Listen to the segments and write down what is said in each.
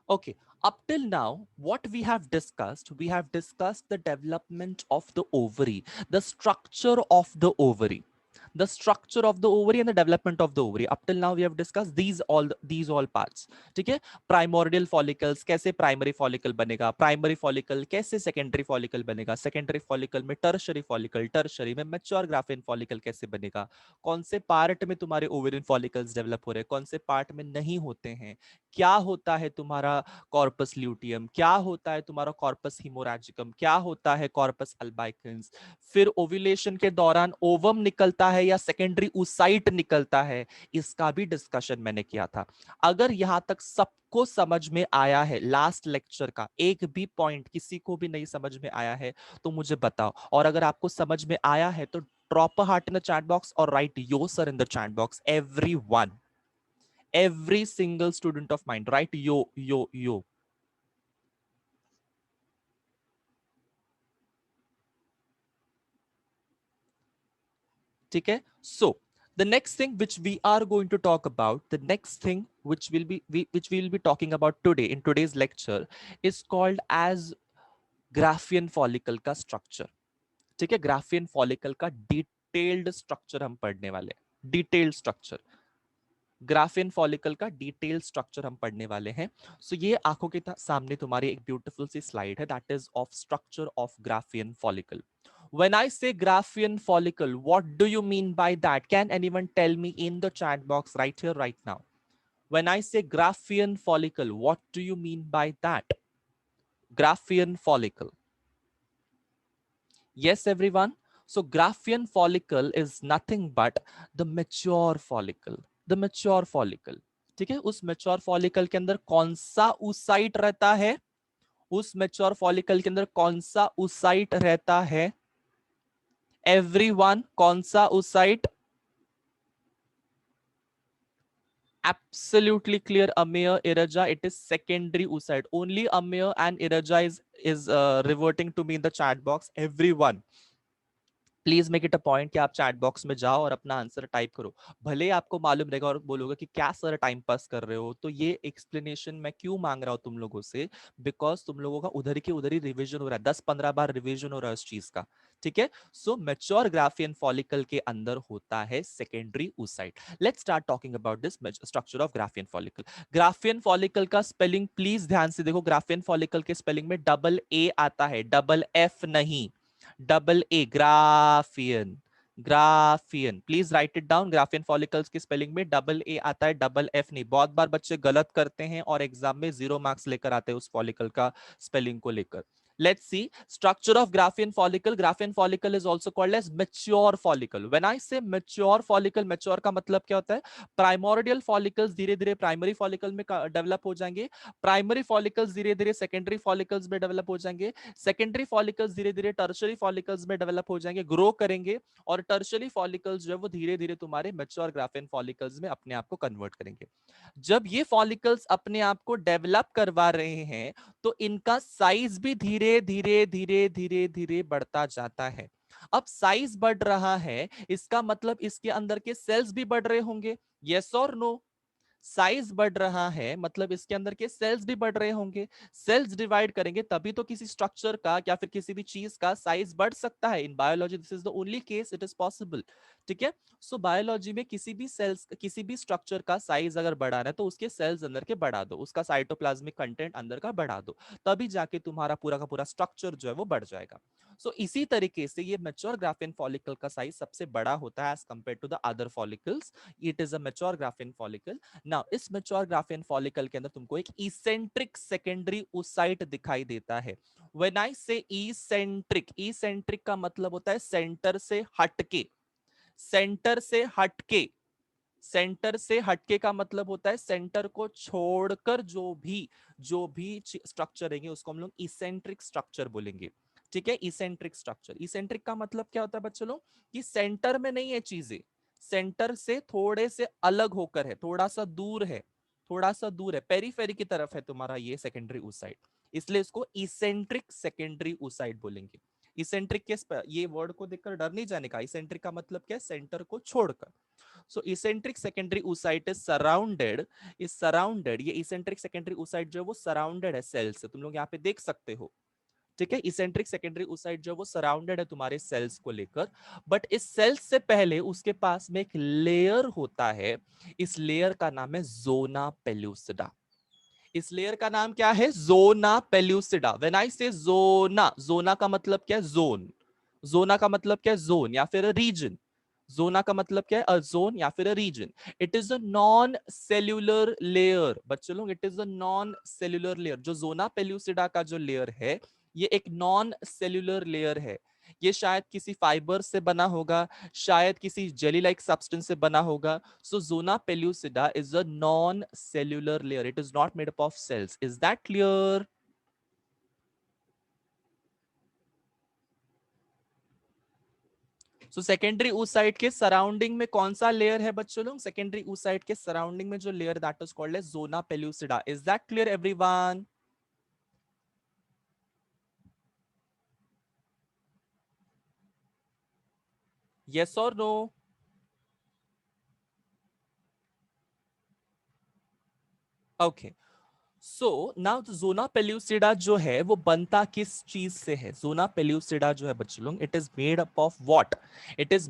Okay, up till now, what we have discussed the development of the ovary, the structure of the ovary, the structure of the ovary and the development of the ovary. Up till now, we have discussed these all parts. ठीक है, primordial follicles, कैसे primary follicle बनेगा, primary follicle कैसे secondary follicle बनेगा, secondary follicle में tertiary follicle, tertiary में mature graphene follicle कैसे बनेगा, कौन से पार्ट में तुम्हारे ओवेरियन फॉलिकल्स डेवलप हो रहे हैं, कौन से पार्ट में नहीं होते हैं, क्या होता है तुम्हारा कॉर्पस ल्यूटियम, क्या होता है तुम्हारा कॉर्पस हिमोरैजिकम, क्या होता है कॉर्पस अल्बाइकेंस, फिर ओव्यूलेशन के दौरान ओवम निकलता है या सेकेंडरी oocyte निकलता है, इसका भी डिस्कशन मैंने किया था। अगर यहां तक सबको समझ में आया है, लास्ट लेक्चर का एक भी पॉइंट किसी को भी नहीं समझ में आया है तो मुझे बताओ, और अगर आपको समझ में आया है तो drop a heart in the chat box और write your sir in the chat box, everyone, every single student of mine, right? Yo. ठीक है, so the next thing which we are going to talk about, the next thing which we will be talking about today in today's lecture is called as Graafian follicle का structure. ठीक है, Graafian follicle का detailed structure हम पढ़ने वाले हैं, detailed structure, Graafian follicle का detail structure हम पढ़ने वाले हैं। सो ये आंखों के सामने तुम्हारी एक ब्यूटीफुल सी स्लाइड है, that is of structure of Graafian follicle. When I say Graphian follicle, what do you mean by that? Can anyone tell me in the chat box right here, right now? When I say Graphian follicle, what do you mean by that? Graphian follicle. Yes, everyone. So Graphian follicle is nothing but the mature follicle. The mature follicle. ठीक है, उस mature follicle के अंदर कौन सा oocyte रहता है, उस मेच्योर फॉलिकल के अंदर कौन सा oocyte रहता है, एवरीवन, कौन सा oocyte? Absolutely clear, Ameya, Iraja, it is secondary oocyte. Only Ameya and Iraja is reverting to me in the chat box. Everyone, please make it a point कि आप चैट बॉक्स में जाओ और अपना आंसर टाइप करो। भले आपको मालूम रहेगा और बोलोगे कि क्या सर टाइम पास कर रहे हो, तो ये एक्सप्लेनेशन मैं क्यों मांग रहा हूं तुम लोगों से, बिकॉज तुम लोगों का उधर के उधर ही रिविजन हो रहा है, 10-15 बार रिविजन हो रहा है उस चीज का। ठीक है, सो मैच्योर ग्राफियन फॉलिकल के अंदर होता है secondary oocyte। Let's start talking about this structure of Graafian follicle. Graafian follicle का स्पेलिंग प्लीज ध्यान से देखो, ग्राफियन फॉलिकल के स्पेलिंग में डबल ए आता है, डबल एफ नहीं, double A, Graafian, Graafian, please write it down. Graafian follicles की स्पेलिंग में डबल ए आता है, डबल एफ नहीं। बहुत बार बच्चे गलत करते हैं और एग्जाम में 0 मार्क्स लेकर आते हैं उस फॉलिकल का स्पेलिंग को लेकर। Let's see structure of Graafian follicle. Graafian follicle is also called as mature follicle. When I say mature follicle, mature का मतलब क्या होता है? Primordial follicles धीरे धीरे primary follicle में डेवलप हो जाएंगे, प्राइमरी फॉलिकल्स धीरे धीरे सेकेंडरी फॉलिकल्स में डेवलप हो जाएंगे, सेकेंडरी फॉलिकल्स धीरे धीरे टर्शरी फॉलिकल्स में डेवलप हो जाएंगे, ग्रो करेंगे, और टर्शरी फॉलिकल्स जो है वो धीरे धीरे तुम्हारे मैच्योर ग्राफियन फॉलिकल्स में अपने आप को कन्वर्ट करेंगे। जब ये फॉलिकल्स अपने आप को डेवलप करवा रहे हैं तो इनका साइज भी धीरे धीरे धीरे धीरे धीरे बढ़ता जाता है। अब साइज बढ़ रहा है, इसका मतलब इसके अंदर के सेल्स भी बढ़ रहे होंगे, यस और नो? साइज बढ़ रहा है मतलब इसके अंदर के सेल्स भी बढ़ रहे होंगे, सेल्स डिवाइड करेंगे तभी तो किसी स्ट्रक्चर का या फिर किसी भी चीज का साइज बढ़ सकता है। In biology this is the only case it is possible. ठीक है, सो बायोलॉजी में किसी भी सेल्स, किसी भी स्ट्रक्चर का साइज अगर बढ़ाना है तो उसके सेल्स अंदर के बढ़ा दो, उसका साइटोप्लाज्मिक कंटेंट अंदर का बढ़ा दो, तभी जाके तुम्हारा पूरा का पूरा स्ट्रक्चर जो है वो बढ़ जाएगा। सो इसी तरीके से ये मैच्योर ग्राफियन फॉलिकल का साइज सबसे बड़ा होता है as compared to the other follicles. It is a mature Graafian follicle. Now इस मैच्योर ग्राफियन फॉलिकल के अंदर तुमको एक इसेंट्रिक सेकेंडरी oocyte दिखाई देता है। व्हेन आई से इसेंट्रिक, इसेंट्रिक का मतलब होता है सेंटर से हटके, सेंटर से हटके, सेंटर से हटके का मतलब होता है सेंटर को छोड़कर जो भी स्ट्रक्चर रहेंगे उसको हम लोग इसेंट्रिक स्ट्रक्चर बोलेंगे। ठीक है, इसेंट्रिक स्ट्रक्चर, इसेंट्रिक का मतलब क्या होता है बच्चों लोग, कि सेंटर में नहीं है चीजें, सेंटर से थोड़े से अलग होकर है, थोड़ा सा दूर है, थोड़ा सा दूर है, पेरीफेरी की तरफ है तुम्हारा ये सेकेंडरी oocyte, इसलिए इसको इसेंट्रिक सेकेंडरी oocyte बोलेंगे। इसेंट्रिक के ये वर्ड को देखकर डर नहीं जाने का, इसेंट्रिक का मतलब क्या है, सेंटर को छोड़कर। So eccentric secondary oocyte is surrounded, ये इसेंट्रिक सेकेंडरी oocyte जो है वो सराउंडेड है सेल से, तुम लोग यहाँ पे देख सकते हो। ठीक है, इसेंट्रिक सेकेंडरी oocyte जो है वो सराउंडेड है तुम्हारे सेल्स को लेकर, बट इस सेल्स से पहले उसके पास में एक लेयर होता है, इस लेयर का नाम है जोना पेल्यूसिडा। इस लेयर का नाम क्या है, जोना पेल्यूसिडा। व्हेन आई से जोना, जोना का मतलब क्या है, जोन। जोना का मतलब क्या है, जोन या फिर रीजन। जोना का मतलब क्या है, अ जोन या फिर a region. It is a non cellular layer बच्चों लोग, it is a non cellular layer. जो जोना पेल्यूसिडा का जो लेयर है, ये एक नॉन सेल्यूलर लेयर है। ये शायद किसी फाइबर से बना होगा, शायद किसी जेली लाइक सब्सटेंस से बना होगा। So zona pellucida is a non-cellular layer. It is not made up of cells. Is that clear? So secondary oocyte के सराउंडिंग में कौन सा लेयर है बच्चों लोग, सेकेंडरी oocyte के सराउंडिंग में जो layer, that is called as zona pellucida. Is that clear everyone? Yes or no? Okay. So now zona pellucida जो है वो बनता किस चीज से है, जोना पेल्यूसिडा जो है बच्चों लोग, it is made up of what, it is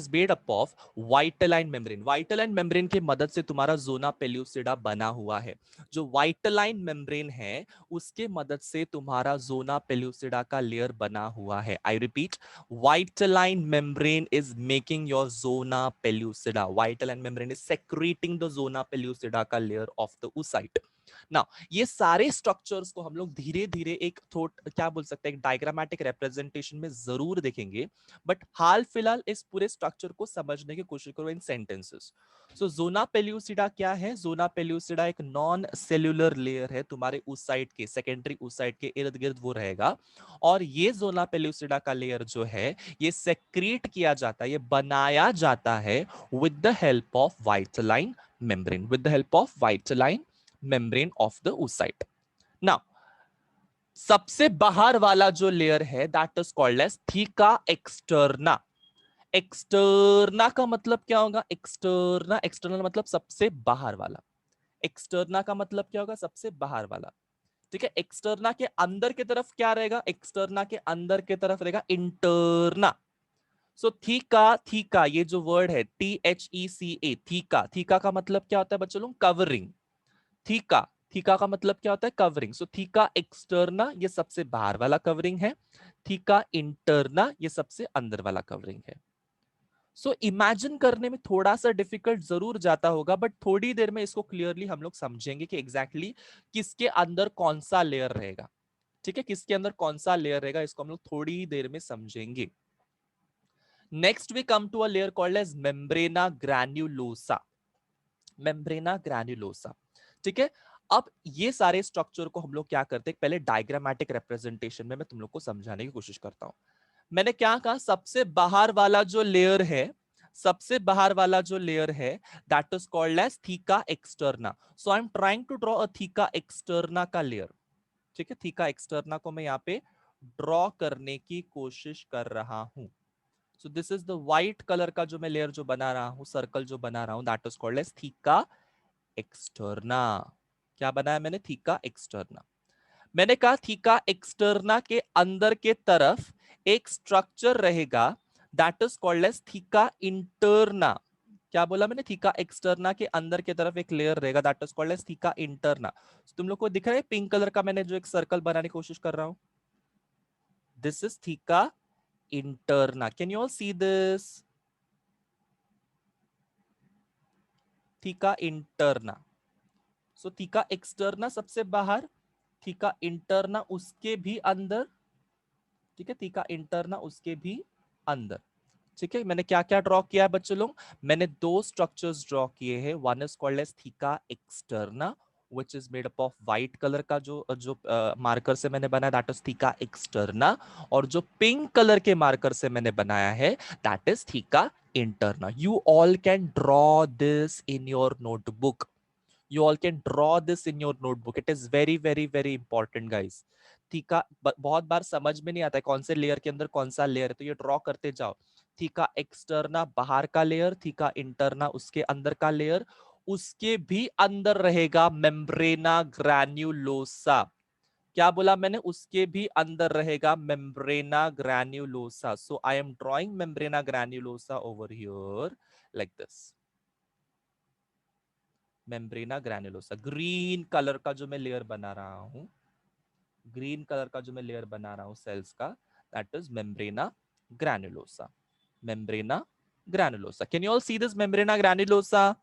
made up of vitelline membrane. Vitelline membrane की मदद से तुम्हारा जोना पेल्यूसिडा बना हुआ है। जो वाइटलाइन मेम्ब्रेन है उसके मदद से तुम्हारा जोना पेल्यूसिडा का लेयर बना हुआ है। I repeat, vitelline membrane is making your zona pellucida, vitelline membrane is secreting the zona pellucida का layer of the oocyte। Now ये सारे स्ट्रक्चर्स को हम लोग धीरे धीरे एक क्या बोल सकते हैं, एक डायग्रामेटिक रिप्रेजेंटेशन में जरूर देखेंगे, बट हाल फिलहाल इस पूरे स्ट्रक्चर को समझने की कोशिश करो इन सेंटेंसेस। सो जोना पेल्यूसिडा क्या है, जोना पेल्यूसिडा एक नॉन सेल्यूलर लेयर है तुम्हारे oocyte के, सेकेंडरी oocyte के इर्द गिर्द वो रहेगा। और ये जोना पेल्यूसिडा का लेयर जो है ये सेक्रेट किया जाता है, ये बनाया जाता है with the help of vitelline membrane, with the help of vitelline membrane of the oocyte। Now सबसे बाहर वाला जो लेयर है that is called as theca externa. Externa का मतलब क्या होगा, एक्सटर्ना, एक्सटर्नल मतलब सबसे बाहर वाला। एक्सटर्ना का मतलब क्या होगा, सबसे बाहर वाला। ठीक है, एक्सटर्ना के अंदर की तरफ क्या रहेगा, एक्सटर्ना के अंदर की तरफ रहेगा इंटरना। सो थीका, थीका ये जो वर्ड है THECA, थीका, थीका का मतलब क्या होता है बच्चों लोग, कवरिंग। थीका, थीका का मतलब क्या होता है, कवरिंग। सो थीका एक्सटर्ना ये सबसे बाहर वाला कवरिंग है, थीका इंटरना ये सबसे अंदर वाला कवरिंग है। सो इमेजिन करने में थोड़ा सा डिफिकल्ट जरूर जाता होगा, बट थोड़ी देर में इसको क्लियरली हम लोग समझेंगे कि एग्जैक्टली किसके अंदर कौन सा लेयर रहेगा। ठीक है, किसके अंदर कौन सा लेयर रहेगा इसको हम लोग थोड़ी ही देर में समझेंगे। Next we come to a layer called as membrana granulosa. Membrana granulosa. ठीक है, अब ये सारे स्ट्रक्चर को हम लोग क्या करते हैं, पहले डायग्रामेटिक रिप्रेजेंटेशन में मैं तुम लोग को समझाने की कोशिश करता हूं। मैंने क्या कहा, सबसे बाहर वाला जो लेयर है, सबसे बाहर वाला जो लेयर है that is called as theca externa. So I am trying to draw a theca externa का लेयर। ठीक है, थीका एक्सटर्ना को मैं यहाँ पे ड्रॉ करने की कोशिश कर रहा हूं। So this is the white colour का जो मैं लेयर जो बना रहा हूं, सर्कल जो बना रहा हूं, that is called as theca externa. क्या बनाया मैंने, थीका एक्सटर्ना। मैंने कहा थीका एक्सटर्ना के अंदर के तरफ एक स्ट्रक्चर रहेगा that is called as theca interna. क्या बोला मैंने, थीका एक्सटर्ना के अंदर के तरफ एक लेयर रहेगा that is called as theca interna. तुम लोग को दिख रहा है पिंक कलर का मैंने जो एक सर्कल बनाने की कोशिश कर रहा हूं, this is theca interna. Can you all see this, theca interna. So theca externa सबसे बाहर, थीका इंटरना उसके भी अंदर। ठीक है, थीका इंटरना उसके भी अंदर। ठीक है, मैंने क्या क्या ड्रॉ किया है बच्चों लोग, मैंने दो स्ट्रक्चर्स ड्रॉ किए हैं। One is called as theca externa which is made up of white colour का जो जो मार्कर से मैंने बनाया दैट इज थीका एक्सटर्ना, और जो पिंक कलर के मार्कर से मैंने बनाया है that is theca interna. You all can draw this in your notebook, you all can draw this in your notebook, it is very very very important guys। Theca बहुत बार समझ में नहीं आता है कौन से लेयर के अंदर कौन सा लेयर है, तो ये ड्रॉ करते जाओ। थीका एक्सटर्ना बाहर का लेयर, थीका इंटरना उसके अंदर का लेयर, उसके भी अंदर रहेगा मेम्ब्रेना ग्रैन्युलोसा। क्या बोला मैंने? उसके भी अंदर रहेगा मेम्ब्रेना granulosa. So I am drawing मेम्ब्रेना granulosa over here like this. Membrana granulosa green colour का जो मैं लेयर बना रहा हूं, ग्रीन कलर का जो मैं लेयर बना रहा हूं सेल्स का, that is membrana granulosa. Membrana granulosa. Can you all see this membrana granulosa?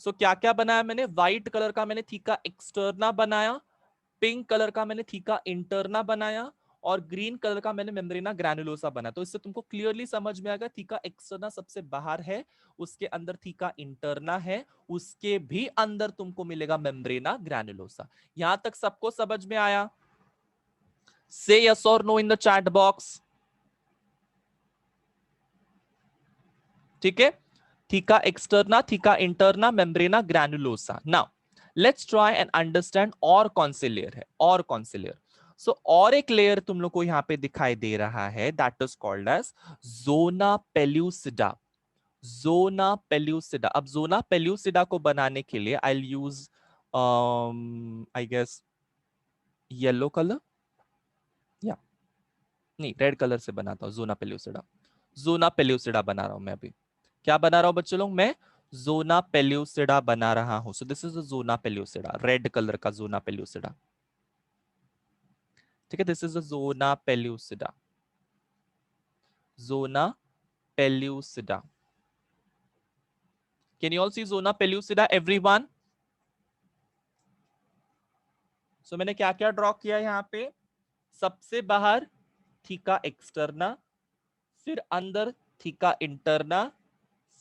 So क्या क्या बनाया मैंने? व्हाइट कलर का मैंने थीका एक्सटर्ना बनाया, पिंक कलर का मैंने थीका इंटरना बनाया, और ग्रीन कलर का मैंने मेम्ब्रेना ग्रैन्युलोसा बनाया। तो इससे तुमको क्लियरली समझ में आएगा थीका एक्सटर्ना सबसे बाहर है, उसके अंदर थीका इंटरना है, उसके भी अंदर तुमको मिलेगा मेम्ब्रेना ग्रैन्युलोसा। यहां तक सबको समझ में आया? से यस और no in the chat box. ठीक है, theca externa, theca interna, membrana granulosa. Now let's try and understand और कौन से लेयर है, और कौन से लेयर। सो और एक लेयर तुम लोग को यहां पे दिखाई दे रहा है, that is called as zona pellucida. Zona pellucida. अब जोना पेल्यूसिडा को बनाने के लिए I use I guess yellow colour, या नहीं रेड कलर से बनाता हूं जोना पेल्यूसिडा। जोना पेल्यूसिडा बना रहा हूं मैं अभी। क्या बना रहा हूं बच्चों लोग? मैं जोना पेल्यूसिडा बना रहा हूं। So this is zona pellucida, red colour का जोना पेल्यूसिडा। ठीक है, this is zona pellucida. Zona pellucida. Can you all see zona pellucida everyone? So मैंने क्या क्या ड्रॉ किया यहां पे? सबसे बाहर थीका एक्सटर्ना, फिर अंदर थीका इंटरना,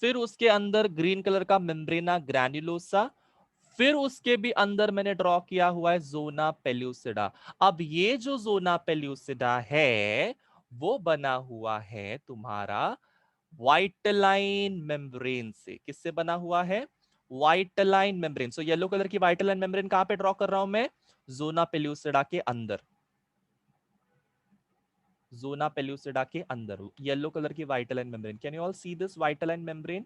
फिर उसके अंदर ग्रीन कलर का मेम्ब्रेना ग्रैन्युलोसा, फिर उसके भी अंदर मैंने ड्रॉ किया हुआ है जोना पेल्यूसिडा। अब ये जो जोना पेल्यूसिडा है वो बना हुआ है तुम्हारा वाइटलाइन मेम्ब्रेन से। किससे बना हुआ है? वाइटलाइन मेम्ब्रेन। सो येलो कलर की वाइटलाइन मेम्ब्रेन कहां पे ड्रॉ कर रहा हूं मैं? जोना पेल्यूसिडा के अंदर। जोना पेल्यूसिडा के अंदर येलो कलर की vitelline membrane. Can you all see this vitelline membrane?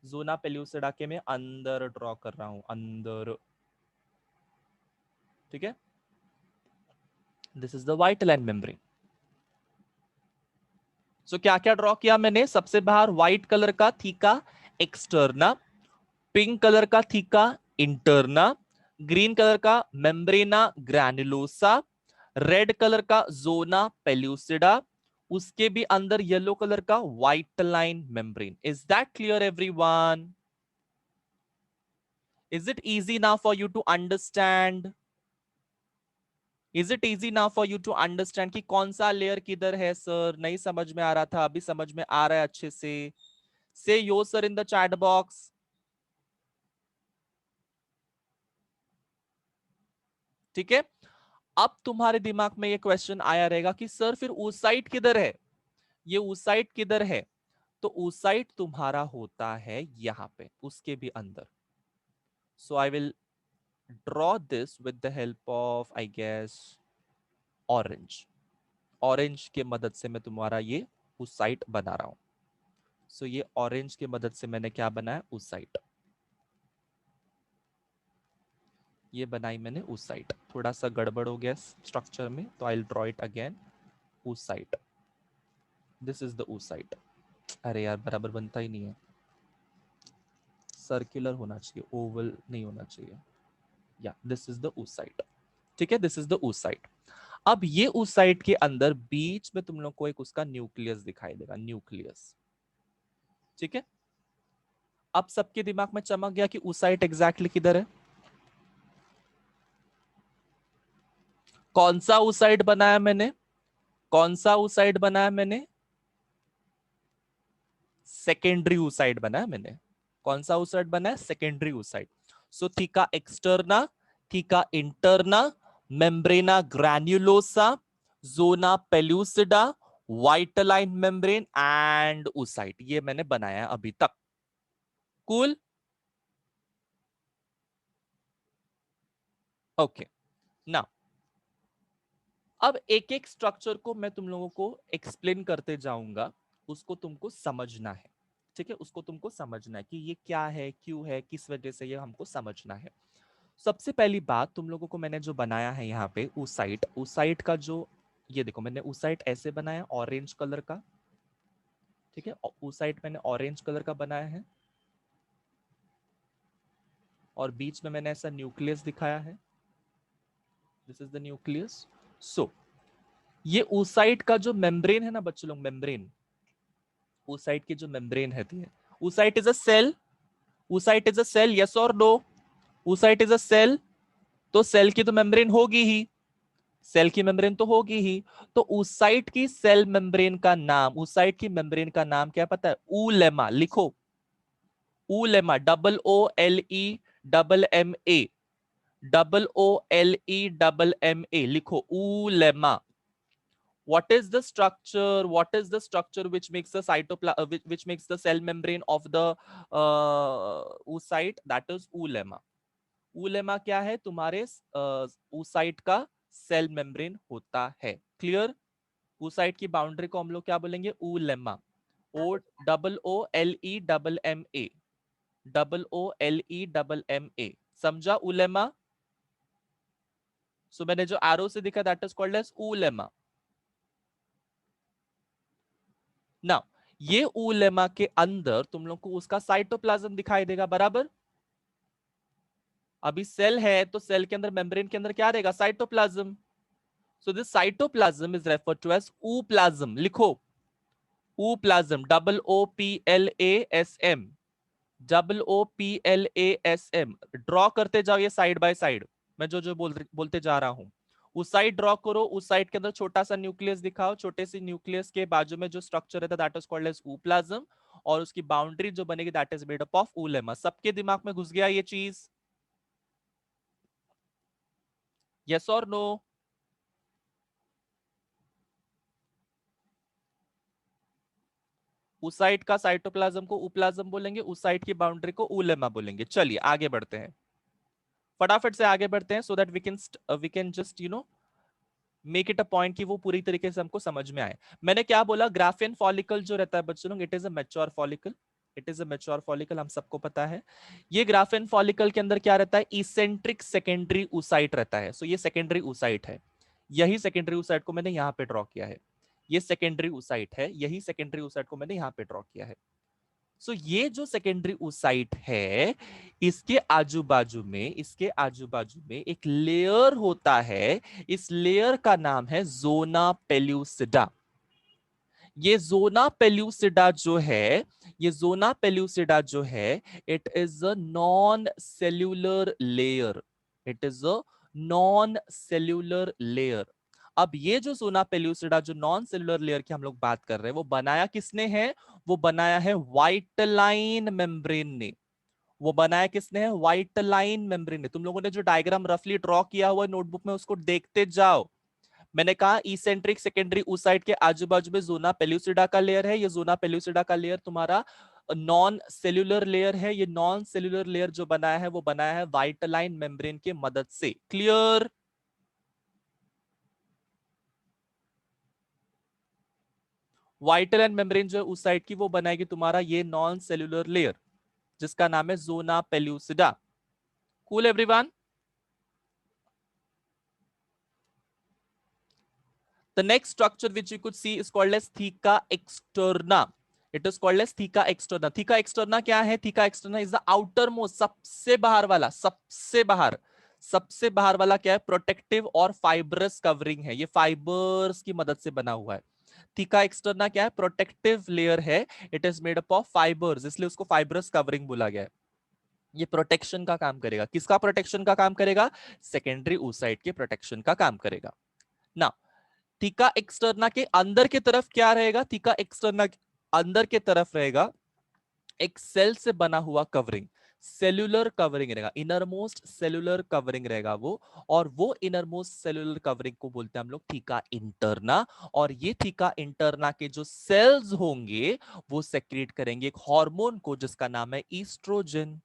Zona pellucida के मैं अंदर ड्रॉ कर रहा हूं, अंदर। ठीक है, दिस इज द वाइटलाइन मेम्ब्रेन। सो क्या क्या ड्रॉ किया मैंने? सबसे बाहर व्हाइट कलर का थीका एक्सटर्ना, पिंक कलर का थीका इंटरना, ग्रीन कलर का मेम्ब्रेना ग्रैन्युलोसा, रेड कलर का जोना पेल्यूसिडा, उसके भी अंदर येलो कलर का white line membrane. Is that clear everyone? Is it easy now for you to understand? Is it easy now for you to understand कि कौन सा layer किधर है? सर नहीं समझ में आ रहा था, अभी समझ में आ रहा है अच्छे से। Say yo sir in the chat box. ठीक है, अब तुम्हारे दिमाग में ये क्वेश्चन आया रहेगा कि सर फिर ऊसाइट किधर है? ये ऊसाइट किधर है? तो ऊसाइट तुम्हारा होता है यहां पे, उसके भी अंदर। So I will draw this with the help of I guess orange. Orange के मदद से मैं तुम्हारा ये ऊसाइट बना रहा हूं। सो ये ऑरेंज की मदद से मैंने क्या बनाया? ऊसाइट। ये बनाई मैंने ऊसाइट। थोड़ा सा गड़बड़ हो गया स्ट्रक्चर में, तो आई will draw it again. Oocyte, this is the oocyte. अरे यार बराबर बनता ही नहीं है, सर्कुलर होना चाहिए, ओवल नहीं होना चाहिए। या दिस इज द ऊसाइट। ठीक है, दिस इज द ऊसाइट। अब ये ऊसाइट के अंदर बीच में तुम लोग को एक उसका न्यूक्लियस दिखाई देगा, न्यूक्लियस। ठीक है, अब सबके दिमाग में चमक गया कि ऊसाइट एग्जैक्टली किधर है। कौन सा ऊसाइट बनाया मैंने? कौन सा ऊसाइट बनाया मैंने? सेकेंडरी ऊसाइट बनाया मैंने। कौन सा ऊसाइट बनाया? Secondary oocyte. So theca externa, theca interna, membrana granulosa, zona pellucida, vitelline membrane and oocyte, ये मैंने बनाया अभी तक। कूल? ओके, नाउ अब एक एक स्ट्रक्चर को मैं तुम लोगों को एक्सप्लेन करते जाऊंगा, उसको तुमको समझना है, ठीक है? उसको तुमको समझना है कि ये क्या है, क्यों है, किस वजह से ये हमको समझना है। सबसे पहली बात, तुम लोगों को मैंने जो बनाया है यहाँ पे उस साइट का जो, ये देखो मैंने उस साइट ऐसे बनाया ऑरेंज कलर का, ठीक है? उस साइट मैंने ऑरेंज कलर का बनाया है और बीच में मैंने ऐसा न्यूक्लियस दिखाया है, दिस इज द न्यूक्लियस। सो ये oocyte का जो मेम्ब्रेन है ना बच्चों लोग, मेम्ब्रेन, oocyte की जो मेम्ब्रेन है, oocyte is a cell, oocyte is a cell, yes और no? oocyte is a cell, तो सेल की तो मेम्ब्रेन होगी ही, सेल की मेम्ब्रेन तो होगी ही। तो oocyte की सेल मेम्ब्रेन का नाम, oocyte की मेम्ब्रेन का नाम क्या पता है? ऊलेमा, लिखो ऊलेमा, OOLE OOLE लिखो ऊलेमा। What is the structure? What is the structure which makes the which makes the cell membrane of the oocyte? That is oolemma. oolemma क्या है? तुम्हारे oocyte का सेल मेम्ब्रेन होता है। क्लियर? oocyte की बाउंड्री को हम लोग क्या बोलेंगे? oolemma. OOLEMMA, OOLEMMA, समझा? oolemma. सो मैंने जो एरो से दिखा, that is called as oolemma. Now ये ऊलेमा के अंदर तुम लोग को उसका साइटोप्लाज्म दिखाई देगा, बराबर? अभी सेल है तो सेल के अंदर मेम्ब्रेन के अंदर क्या रहेगा? Cytoplasm. So this cytoplasm is referred to as ooplasm, लिखो ऊप्लाज्म, OOPLASM, OOPLASM। ड्रॉ करते जाओ ये साइड बाय साइड, मैं जो जो बोलते जा रहा हूं। उस साइड ड्रॉ करो, उस साइड के अंदर छोटा सा न्यूक्लियस दिखाओ, छोटे से न्यूक्लियस के बाजू में जो स्ट्रक्चर रहता है that is called as ooplasm, और उसकी बाउंड्री जो बनेगी that is made up of oolemma. सबके दिमाग में घुस गया ये चीज? यस और नो? उस साइड का साइटोप्लाज्म को ऊप्लाज्म बोलेंगे, उस साइड की बाउंड्री को ऊलेमा बोलेंगे। चलिए आगे बढ़ते हैं, फटाफट से आगे बढ़ते हैं, so that we can just make it a point कि वो पूरी तरीके से हमको समझ में आए। मैंने क्या बोला? ग्राफियन फॉलिकल जो रहता है बच्चों लोग, it is a mature follicle, it is a mature follicle, हम सबको पता है। ये ग्राफियन फॉलिकल के अंदर क्या रहता है? इसेंट्रिक सेकेंडरी oocyte रहता है। सो ये सेकेंडरी oocyte है, यही सेकेंडरी oocyte को मैंने यहाँ पे ड्रॉ किया है। ये सेकेंडरी oocyte है, यही सेकेंडरी oocyte को मैंने यहाँ पे ड्रॉ किया है। सो ये जो सेकेंडरी oocyte है, इसके आजू बाजू में एक लेयर होता है, इस लेयर का नाम है जोना पेल्यूसिडा। ये जोना पेल्यूसिडा जो है, ये जोना पेल्यूसिडा जो है, it is a non cellular layer, it is a non cellular layer. अब ये जो जोना पेल्यूसिडा, जो नॉन सेल्यूलर लेयर की हम लोग बात कर रहे हैं, वो बनाया किसने है? वो बनाया है व्हाइट लाइन मेम्ब्रेन ने। वो बनाया किसने है? व्हाइट लाइन मेम्ब्रेन ने। तुम लोगों ने जो डायग्राम रफली ड्रॉ किया हुआ है नोटबुक में, उसको देखते जाओ। मैंने कहा इसेंट्रिक सेकेंडरी oocyte के आजू बाजू में जोना पेल्यूसिडा का लेयर है। ये जोना पेल्यूसिडा का लेयर तुम्हारा नॉन सेल्यूलर लेयर है। ये नॉन सेल्यूलर लेयर जो बनाया है, वो बनाया है व्हाइट लाइन मेम्ब्रेन की मदद से। क्लियर? व्हाइट लाइन मेम्ब्रेन जो है oocyte की, वो बनाएगी तुम्हारा ये नॉन सेल्यूलर लेयर, जिसका नाम है zona pellucida. Cool everyone? The next structure which you could see is called as theca externa. It is called as theca externa. Theca externa क्या है? Theca externa is the outermost, सबसे बाहर वाला, सबसे बाहर वाला क्या है? प्रोटेक्टिव और फाइब्रस कवरिंग है। ये फाइबर्स की मदद से बना हुआ है। थीका एक्सटर्ना क्या है? प्रोटेक्टिव लेयर है। It is made up of fibres, इसलिए उसको फाइब्रस कवरिंग बोला गया है। ये प्रोटेक्शन का काम करेगा। किसका प्रोटेक्शन का काम करेगा? सेकेंडरी oocyte के प्रोटेक्शन का काम करेगा ना। थीका एक्सटर्ना के अंदर की तरफ क्या रहेगा? थीका एक्सटर्ना के अंदर की तरफ रहेगा एक सेल से बना हुआ कवरिंग, सेल्यूलर कवरिंग रहेगा, इनरमोस्ट सेल्यूलर कवरिंग रहेगा वो। और वो इनरमोस्ट सेल्यूलर कवरिंग को बोलते हैं हम लोग थीका इंटरना। और ये थीका इंटरना के जो सेल्स होंगे, वो सेक्रेट करेंगे एक हार्मोन को, जिसका नाम है ईस्ट्रोजन,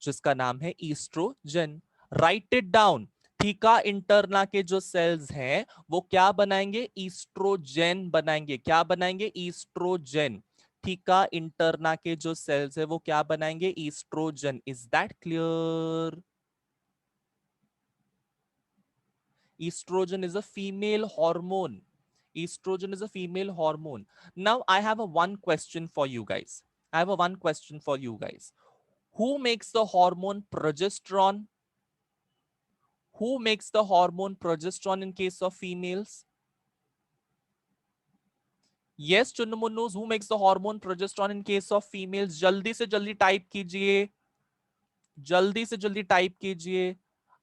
जिसका नाम है oestrogen. Write it down. Theca interna के जो सेल्स हैं वो क्या बनाएंगे, ईस्ट्रोजेन बनाएंगे। क्या बनाएंगे, ईस्ट्रोजेन। थीका इंटरना के जो सेल्स है वो क्या बनाएंगे, oestrogen. Is that clear? Estrogen is a female hormone. Estrogen is a female hormone. Now I have a one question for you guys. I have a one question for you guys. Who makes the hormone progesterone? Who makes the hormone progesterone in case of females? Yes, Chunnumun knows who makes the hormone progesterone in case of females. जल्दी से जल्दी type कीजिए, जल्दी से जल्दी type कीजिए।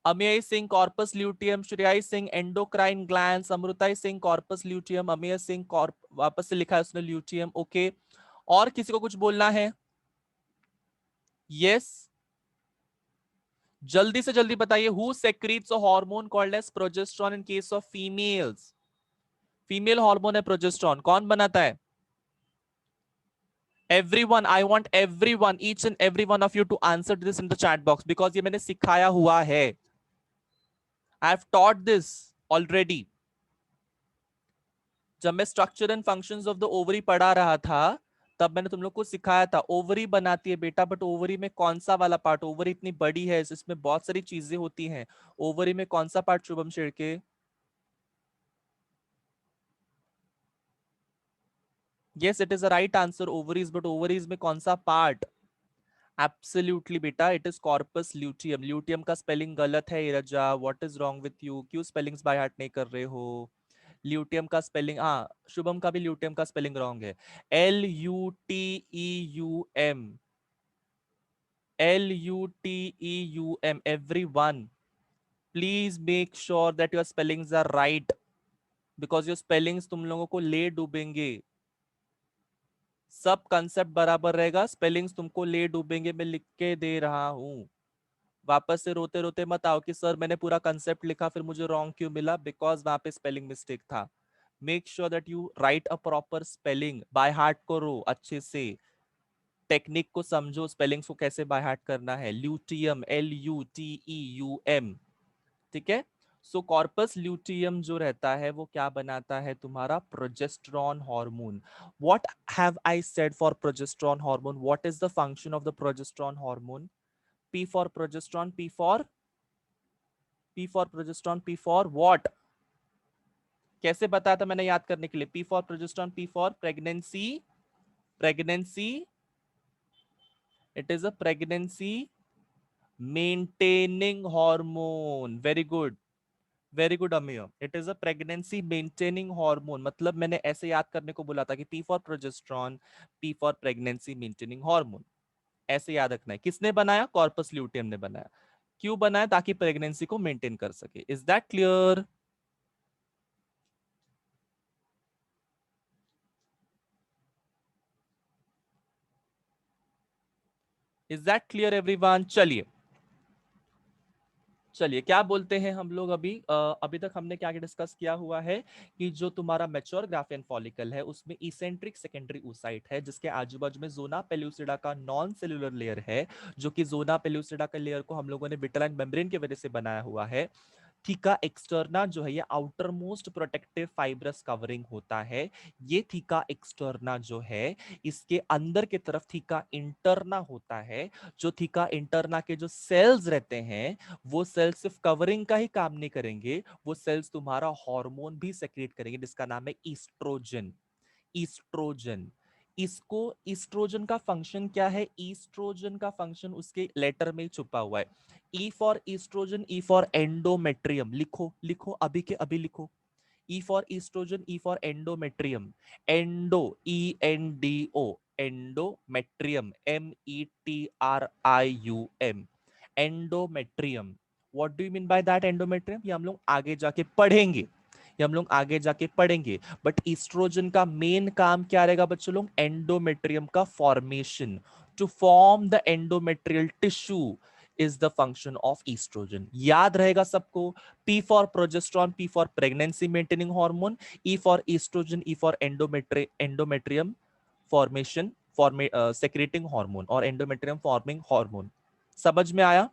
Amey Singh corpus luteum, Shreyai Singh endocrine glands, Amritai Singh corpus luteum, Amey Singh corp वापस से लिखा है उसने ल्यूटियम। ओके, और किसी को कुछ बोलना है? यस, जल्दी से जल्दी बताइए। Who secretes a hormone called as progesterone in case of females? Female hormone है प्रोजेस्टेरॉन, कौन बनाता है? Everyone, I want everyone, each and every one of you to answer this in the chat box because ये मैंने सिखाया हुआ है। I have taught this already. जब मैं structure and functions of the ovary पढ़ा रहा था तब मैंने तुम लोग को सिखाया था ओवरी बनाती है बेटा, बट ओवरी में कौन सा वाला पार्ट? ओवरी इतनी बड़ी है, इसमें बहुत सारी चीजें होती हैं। ओवरी में कौन सा part Shubham Shedke? Yes, it is a right answer, ovaries. But ovaries में कौन सा पार्ट? एब्सोल्युटली बेटा, इट इज कॉर्पस ल्यूटियम। ल्यूटियम का स्पेलिंग गलत है Irja, what is wrong with you? क्यों स्पेलिंग्स बाय हार्ट नहीं कर रहे हो? ल्यूटियम का स्पेलिंग, हाँ शुभम का भी ल्यूटियम का स्पेलिंग रॉन्ग है। LUTEUM, LUTEUM। Everyone, please make sure that your spellings are right because your spellings तुम लोगों को ले डूबेंगे। सब कंसेप्ट बराबर रहेगा, स्पेलिंग्स तुमको ले डूबेंगे, मैं लिख के दे रहा हूं। वापस से रोते रोते मत आओ कि सर मैंने पूरा कंसेप्ट लिखा फिर मुझे रॉन्ग क्यों मिला, बिकॉज वहां पे स्पेलिंग मिस्टेक था। Make sure that you right a proper spelling, by heart करो अच्छे से, टेक्निक को समझो, स्पेलिंग्स को कैसे बाय हार्ट करना है। ल्यूटियम, LUTEUM, ठीक है। सो कॉर्पस ल्यूटियम जो रहता है वो क्या बनाता है, तुम्हारा progesterone hormone. What have I said for progesterone hormone? What is the function of the progesterone hormone? P for progesterone, P for progesterone, P for what? कैसे बताया था मैंने याद करने के लिए? P for progesterone, P for pregnancy, pregnancy, it is a pregnancy maintaining hormone. Very good, very good अमीय, it is a pregnancy maintaining hormone. मतलब मैंने ऐसे याद करने को बोला था कि P for progesterone, P for pregnancy maintaining hormone, ऐसे याद रखना है। किसने बनाया? कॉर्पस ल्यूटियम ने बनाया। क्यों बनाया? ताकि प्रेगनेंसी को मेंटेन कर सके। Is that clear? Is that clear everyone? चलिए चलिए, क्या बोलते हैं हम लोग अभी अभी तक हमने क्या डिस्कस किया हुआ है कि जो तुम्हारा मैच्योर ग्राफियन फॉलिकल है उसमें इसेंट्रिक सेकेंडरी oocyte है जिसके आजू बाजू में जोना पेल्यूसिडा का नॉन सेलुलर लेयर है, जो कि जोना पेल्यूसिडा का लेयर को हम लोगों ने विट्राइन मेम्ब्रेन की वजह से बनाया हुआ है। थीका एक्सटर्ना जो है ये outer most protective fibrous covering होता है। ये थीका एक्सटर्ना जो है इसके अंदर की तरफ थीका इंटरना होता है। जो थीका इंटरना के जो सेल्स रहते हैं वो सेल्स सिर्फ कवरिंग का ही काम नहीं करेंगे, वो सेल्स तुम्हारा हार्मोन भी सेक्रेट करेंगे जिसका नाम है ईस्ट्रोजन। ईस्ट्रोजन, इसको ईस्ट्रोजन का फंक्शन क्या है? ईस्ट्रोजन का फंक्शन उसके लेटर में छुपा हुआ है। E for oestrogen, E for endometrium. लिखो लिखो, अभी के अभी लिखो। E for oestrogen, E for endometrium. Endo, ENDO, endometrium, METRIUM, endometrium. What do you mean by that endometrium? ये हम लोग आगे जाके पढ़ेंगे, ये हम लोग आगे जाके पढ़ेंगे। बट ईस्ट्रोजन का मेन काम क्या रहेगा बच्चों लोग? एंडोमेट्रियम का formation, to form the endometrial tissue is the function of oestrogen. याद रहेगा सबको? P for progesterone, P for pregnancy maintaining hormone, E for estrogen, E for endometrium formation, secreting hormone और endometrium forming hormone। समझ में आया?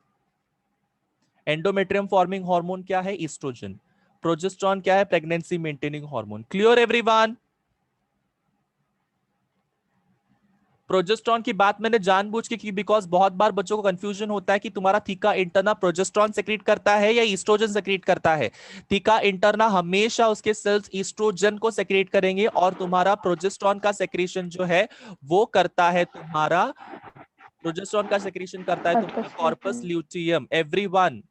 Endometrium forming hormone क्या है? Oestrogen. Progesterone क्या है? Pregnancy maintaining hormone. Clear everyone? Progesterone की बात मैंने जानबूझ के की बिकॉज बहुत बार बच्चों को कंफ्यूजन होता है कि तुम्हारा थीका इंटरना प्रोजेस्टेरॉन सेक्रेट करता है या ईस्ट्रोजन सेक्रेट करता है। थीका इंटरना हमेशा उसके सेल्स ईस्ट्रोजन को सेक्रेट करेंगे और तुम्हारा प्रोजेस्टेरॉन का सेक्रेशन जो है वो करता है तुम्हारा, प्रोजेस्टेरॉन का सेक्रेशन करता है तुम्हारा corpus luteum. Everyone,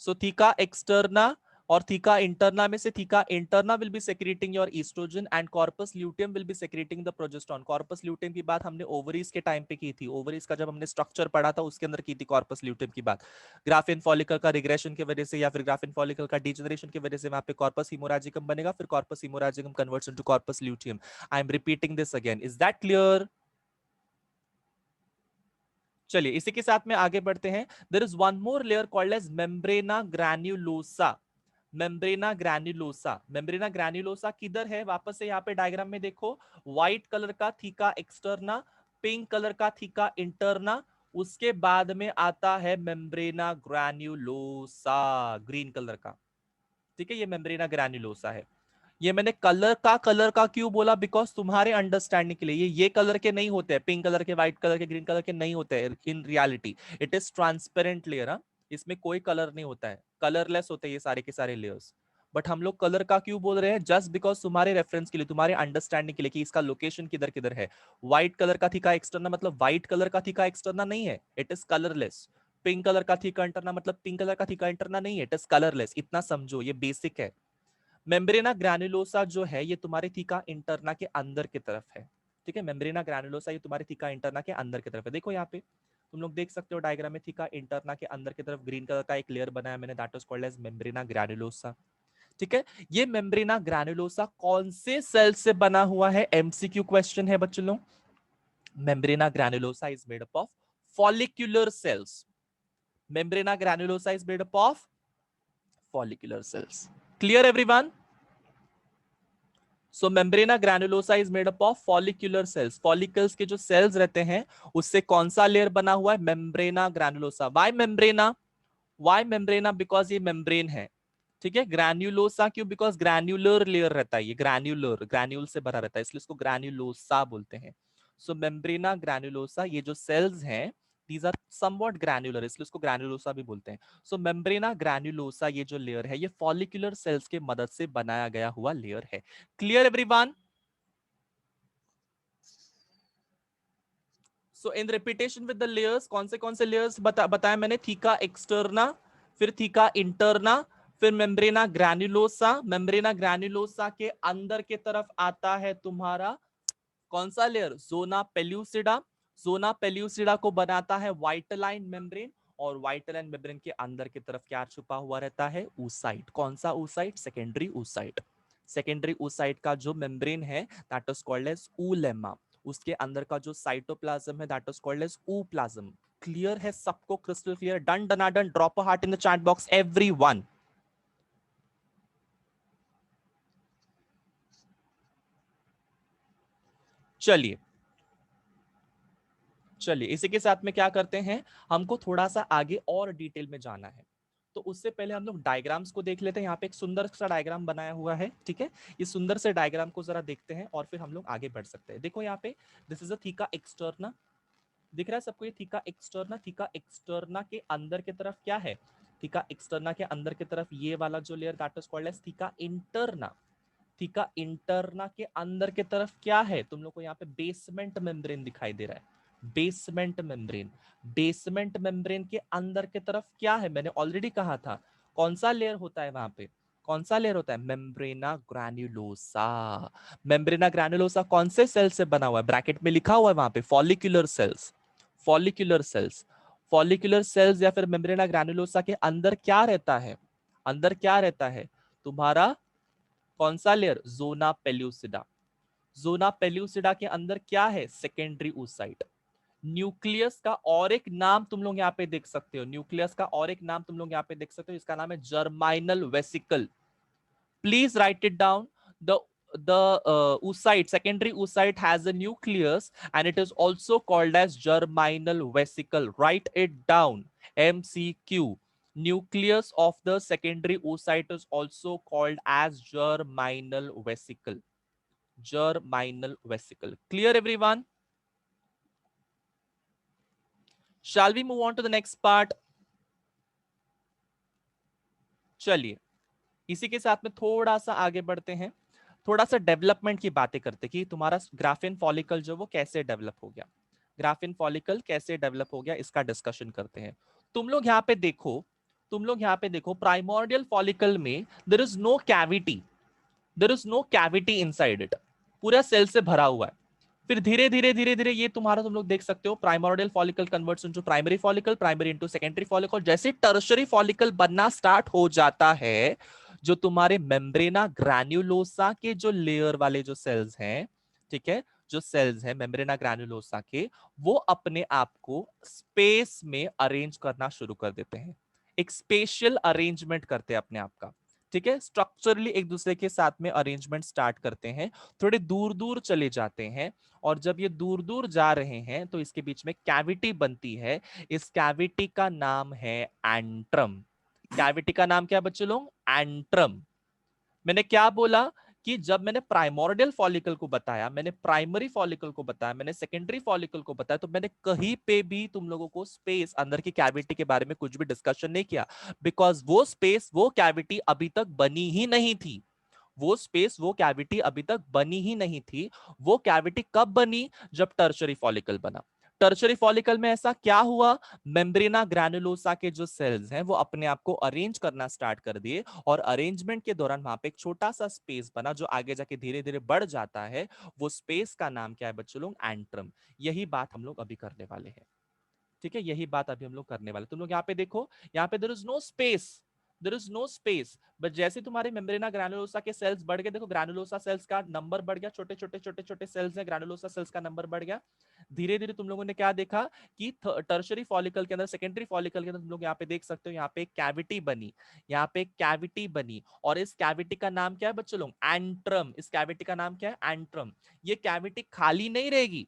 so theca externa और थीका इंटरना में से theca interna will be secreting your oestrogen and corpus luteum will be secreting the progesterone. Corpus luteum की बात हमने ओवरीज के टाइम पे की थी, ओवरीज का जब हमने स्ट्रक्चर पढ़ा था उसके अंदर की थी कॉर्पस ल्यूटियम की बात। ग्राफिन फॉलिकल का रिग्रेशन की वजह से या फिर ग्राफिन फॉलिकल का डिजेनरेशन की वजह से वहां पे कॉर्पस हिमोराजिकम बनेगा, फिर corpus haemorrhagicum converts into corpus luteum. I am repeating this again, is that clear? चलिए इसी के साथ में आगे बढ़ते हैं। There is one more layer called as membrana granulosa. Membrana granulosa, membrana granulosa किधर है? वापस से यहाँ पे डायग्राम में देखो, व्हाइट कलर का थीका एक्सटर्ना, पिंक कलर का थीका इंटरना, उसके बाद में आता है मेम्ब्रेना ग्रैन्युलोसा ग्रीन कलर का। ठीक है, ये मेम्ब्रेना ग्रैन्युलोसा है। ये मैंने कलर का क्यों बोला? बिकॉज तुम्हारे अंडरस्टैंडिंग के लिए ये कलर के नहीं होते हैं, पिंक कलर के, व्हाइट कलर के, ग्रीन कलर के नहीं होते हैं। In reality it is transparent layer. इसमें कोई कलर नहीं होता है, कलरलेस होते हैं ये सारे के सारे लेयर्स। बट हम लोग कलर का क्यों बोल रहे हैं? जस्ट बिकॉज तुम्हारे रेफरेंस के लिए, तुम्हारे अंडरस्टैंडिंग के लिए कि इसका लोकेशन किधर किधर है। व्हाइट कलर का थीका एक्सटर्ना मतलब व्हाइट कलर का थीका एक्सटर्ना नहीं है, it is colourless. Pink colour का थीका इंटरना मतलब पिंक कलर का थीका इंटरना नहीं है, इट इज कलरलेस। इतना समझो, ये बेसिक है। मेम्ब्रेना ग्रैन्युलोसा जो है ये तुम्हारे थीका इंटरना के अंदर की तरफ है। ठीक है, मेम्ब्रेना ग्रैन्युलोसा ये तुम्हारे थीका इंटरना के अंदर की तरफ है। देखो यहाँ पे तुम लोग देख सकते हो डायग्राम में, थीका इंटरना के अंदर की तरफ ग्रीन कलर का एक लेयर बनाया मैंने, that is called as membrana granulosa. ठीक है, ये मेम्ब्रेना ग्रैन्युलोसा कौन से सेल से बना हुआ है? एमसीक्यू क्वेश्चन है बच्चों लोग। Membrana granulosa is made up of follicular cells. Membrana granulosa is made up of follicular cells. Clear everyone? So membrana granulosa is made up of follicular cells. Follicles के जो sales रहते हैं उससे कौन सा लेयर बना हुआ है? Membrana granulosa. Why membrana? Why membrana? Because ये मेम्ब्रेन है। ठीक है, ग्रैन्युलोसा क्यों? बिकॉज ग्रैन्युलर लेयर रहता है, ये ग्रैन्युलर, ग्रैन्यूल से भरा रहता है, इसलिए इसको ग्रैन्युलोसा बोलते हैं। सो मेम्ब्रेना ग्रैन्युलोसा, ये जो सेल्स हैं दीज आर समवॉट ग्रैन्युलर, इसलिए इसको ग्रैन्युलोसा भी बोलते हैं। सो मेम्ब्रेना ग्रैन्युलोसा ये जो लेयर है ये फॉलिक्यूलर सेल्स के मदद से बनाया गया हुआ लेयर है। Clear everyone? So in repetition with the layers, कौन से लेयर्स बताया मैंने? थीका एक्सटर्ना, फिर थीका इंटरना, फिर मेम्ब्रेना ग्रैन्युलोसा। मेम्ब्रेना ग्रैन्युलोसा के अंदर के तरफ आता है तुम्हारा कौन सा लेयर? जोना पेल्यूसिडा। जोना पेल्यूसिडा को बनाता है वाइटलाइन मेम्ब्रेन, और वाइटलाइन मेम्ब्रेन के अंदर की तरफ क्या छुपा हुआ रहता है? oocyte। कौन सा oocyte? Secondary oocyte। Secondary oocyte का जो मेम्ब्रेन है that is called as oolemma। उसके अंदर का जो साइटोप्लाज्म है that is called as ooplasm. Clear है सबको? Crystal clear? डन डनाडन? Drop a heart in the chat box everyone. चलिए चलिए इसी के साथ में क्या करते हैं, हमको थोड़ा सा आगे और डिटेल में जाना है। तो उससे पहले हम लोग डायग्राम्स को देख लेते हैं। यहाँ पे एक सुंदर सा डायग्राम बनाया हुआ है। ठीक है, इस सुंदर से डायग्राम को जरा देखते हैं और फिर हम लोग आगे बढ़ सकते हैं। देखो यहाँ पे this is a theca externa, दिख रहा है सबको? ये थीका एक्सटर्ना, थीका एक्सटर्ना के अंदर की तरफ क्या है? थीका एक्सटर्ना के अंदर की तरफ ये वाला जो layer that is called as theca interna. Theca interna के अंदर की तरफ क्या है? तुम लोग को यहाँ पे बेसमेंट मेम्ब्रेन दिखाई दे रहा है, बेसमेंट मेम्ब्रेन। बेसमेंट मेम्ब्रेन के अंदर की तरफ क्या है? मैंने ऑलरेडी कहा था कौन सा लेयर होता है वहां पे? कौन सा लेयर होता है? Membrana granulosa. मेम्ब्रेना ग्रैन्युलोसा कौन से सेल से बना हुआ है? ब्रैकेट में लिखा हुआ है वहां पे follicular cells. Follicular cells, follicular cells या फिर मेम्ब्रेना ग्रैन्युलोसा के अंदर क्या रहता है? अंदर क्या रहता है तुम्हारा? कौन सा लेयर? जोना पेल्यूसिडा। जोना पेल्यूसिडा के अंदर क्या है? Secondary oocyte। न्यूक्लियस का और एक नाम तुम लोग यहाँ पे देख सकते हो, न्यूक्लियस का और एक नाम तुम लोग यहाँ पे देख सकते हो, इसका नाम है germinal vesicle. Please write it down. The oocyte, secondary oocyte has a nucleus and it is also called as germinal vesicle. Write it down. MCQ. Nucleus of the secondary oocyte is also called as germinal vesicle. Germinal vesicle. Clear, everyone? Shall we move on to the next part? चलिए, इसी के साथ में थोड़ा सा आगे बढ़ते हैं, थोड़ा सा डेवलपमेंट की बातें करते कि तुम्हारा ग्राफिन फॉलिकल जो वो कैसे डेवलप हो गया, ग्राफिन फॉलिकल कैसे डेवलप हो गया, इसका डिस्कशन करते हैं। तुम लोग यहाँ पे देखो, तुम लोग यहाँ पे देखो, प्राइमोर्डियल फॉलिकल में there is no cavity, there is no cavity inside it, पूरा सेल से भरा हुआ है। फिर धीरे धीरे धीरे धीरे ये तुम्हारा तुम लोग देख सकते हो, primordial follicle converts into primary follicle, primary into secondary follicle. जैसे टर्शरी फॉलिकल बनना स्टार्ट हो जाता है, जो तुम्हारे मेम्ब्रेना ग्रैन्युलोसा के जो लेयर वाले जो सेल्स हैं, ठीक है, जो सेल्स हैं मेम्ब्रेना ग्रैन्युलोसा के, वो अपने आप को स्पेस में अरेंज करना शुरू कर देते हैं, एक स्पेशल अरेंजमेंट करते हैं अपने आप का, ठीक है, स्ट्रक्चरली एक दूसरे के साथ में अरेंजमेंट स्टार्ट करते हैं, थोड़े दूर दूर चले जाते हैं। और जब ये दूर दूर जा रहे हैं तो इसके बीच में कैविटी बनती है, इस कैविटी का नाम है एंट्रम। कैविटी का नाम क्या है बच्चे लोग? एंट्रम। मैंने क्या बोला कि जब मैंने प्राइमोर्डियल फॉलिकल को बताया, मैंने प्राइमरी फॉलिकल को बताया, मैंने सेकेंडरी फॉलिकल को बताया, तो मैंने कहीं पे भी तुम लोगों को स्पेस, अंदर की कैविटी के बारे में कुछ भी डिस्कशन नहीं किया, बिकॉज वो स्पेस, वो कैविटी अभी तक बनी ही नहीं थी। वो स्पेस, वो कैविटी अभी तक बनी ही नहीं थी। वो कैविटी कब बनी? जब टर्शरी फॉलिकल बना। टर्शरी फॉलिकल में ऐसा क्या हुआ? मेम्ब्रेना ग्रैनुलोसा के जो सेल्स हैं वो अपने आप को अरेंज करना स्टार्ट कर दिए, और अरेंजमेंट के दौरान वहां पे एक छोटा सा स्पेस बना जो आगे जाके धीरे धीरे बढ़ जाता है। वो स्पेस का नाम क्या है बच्चों लोग? एंट्रम। यही बात हम लोग अभी करने वाले हैं, ठीक है, यही बात अभी हम लोग करने वाले। तुम लोग यहाँ पे देखो, यहाँ पे there is no space, there is no space, but जैसे तुम्हारे मेम्ब्रेना ग्रैनुलोसा के सेल्स बढ़ गए, देखो ग्रैनुलोसा सेल्स का नंबर बढ़ गया, छोटे छोटे छोटे छोटे सेल्स हैं, ग्रैनुलोसा सेल्स का नंबर बढ़ गया। धीरे धीरे तुम लोगों ने क्या देखा कि टर्शरी फॉलिकल के अंदर, सेकेंडरी फॉलिकल के अंदर तुम लोग यहाँ पे देख सकते हो, यहाँ पे एक कैविटी बनी, यहाँ पे एक कैविटी बनी, और इस कैविटी का नाम क्या है बच्चों लोग? एंट्रम। इस कैविटी का नाम क्या है? एंट्रम। ये कैविटी खाली नहीं रहेगी,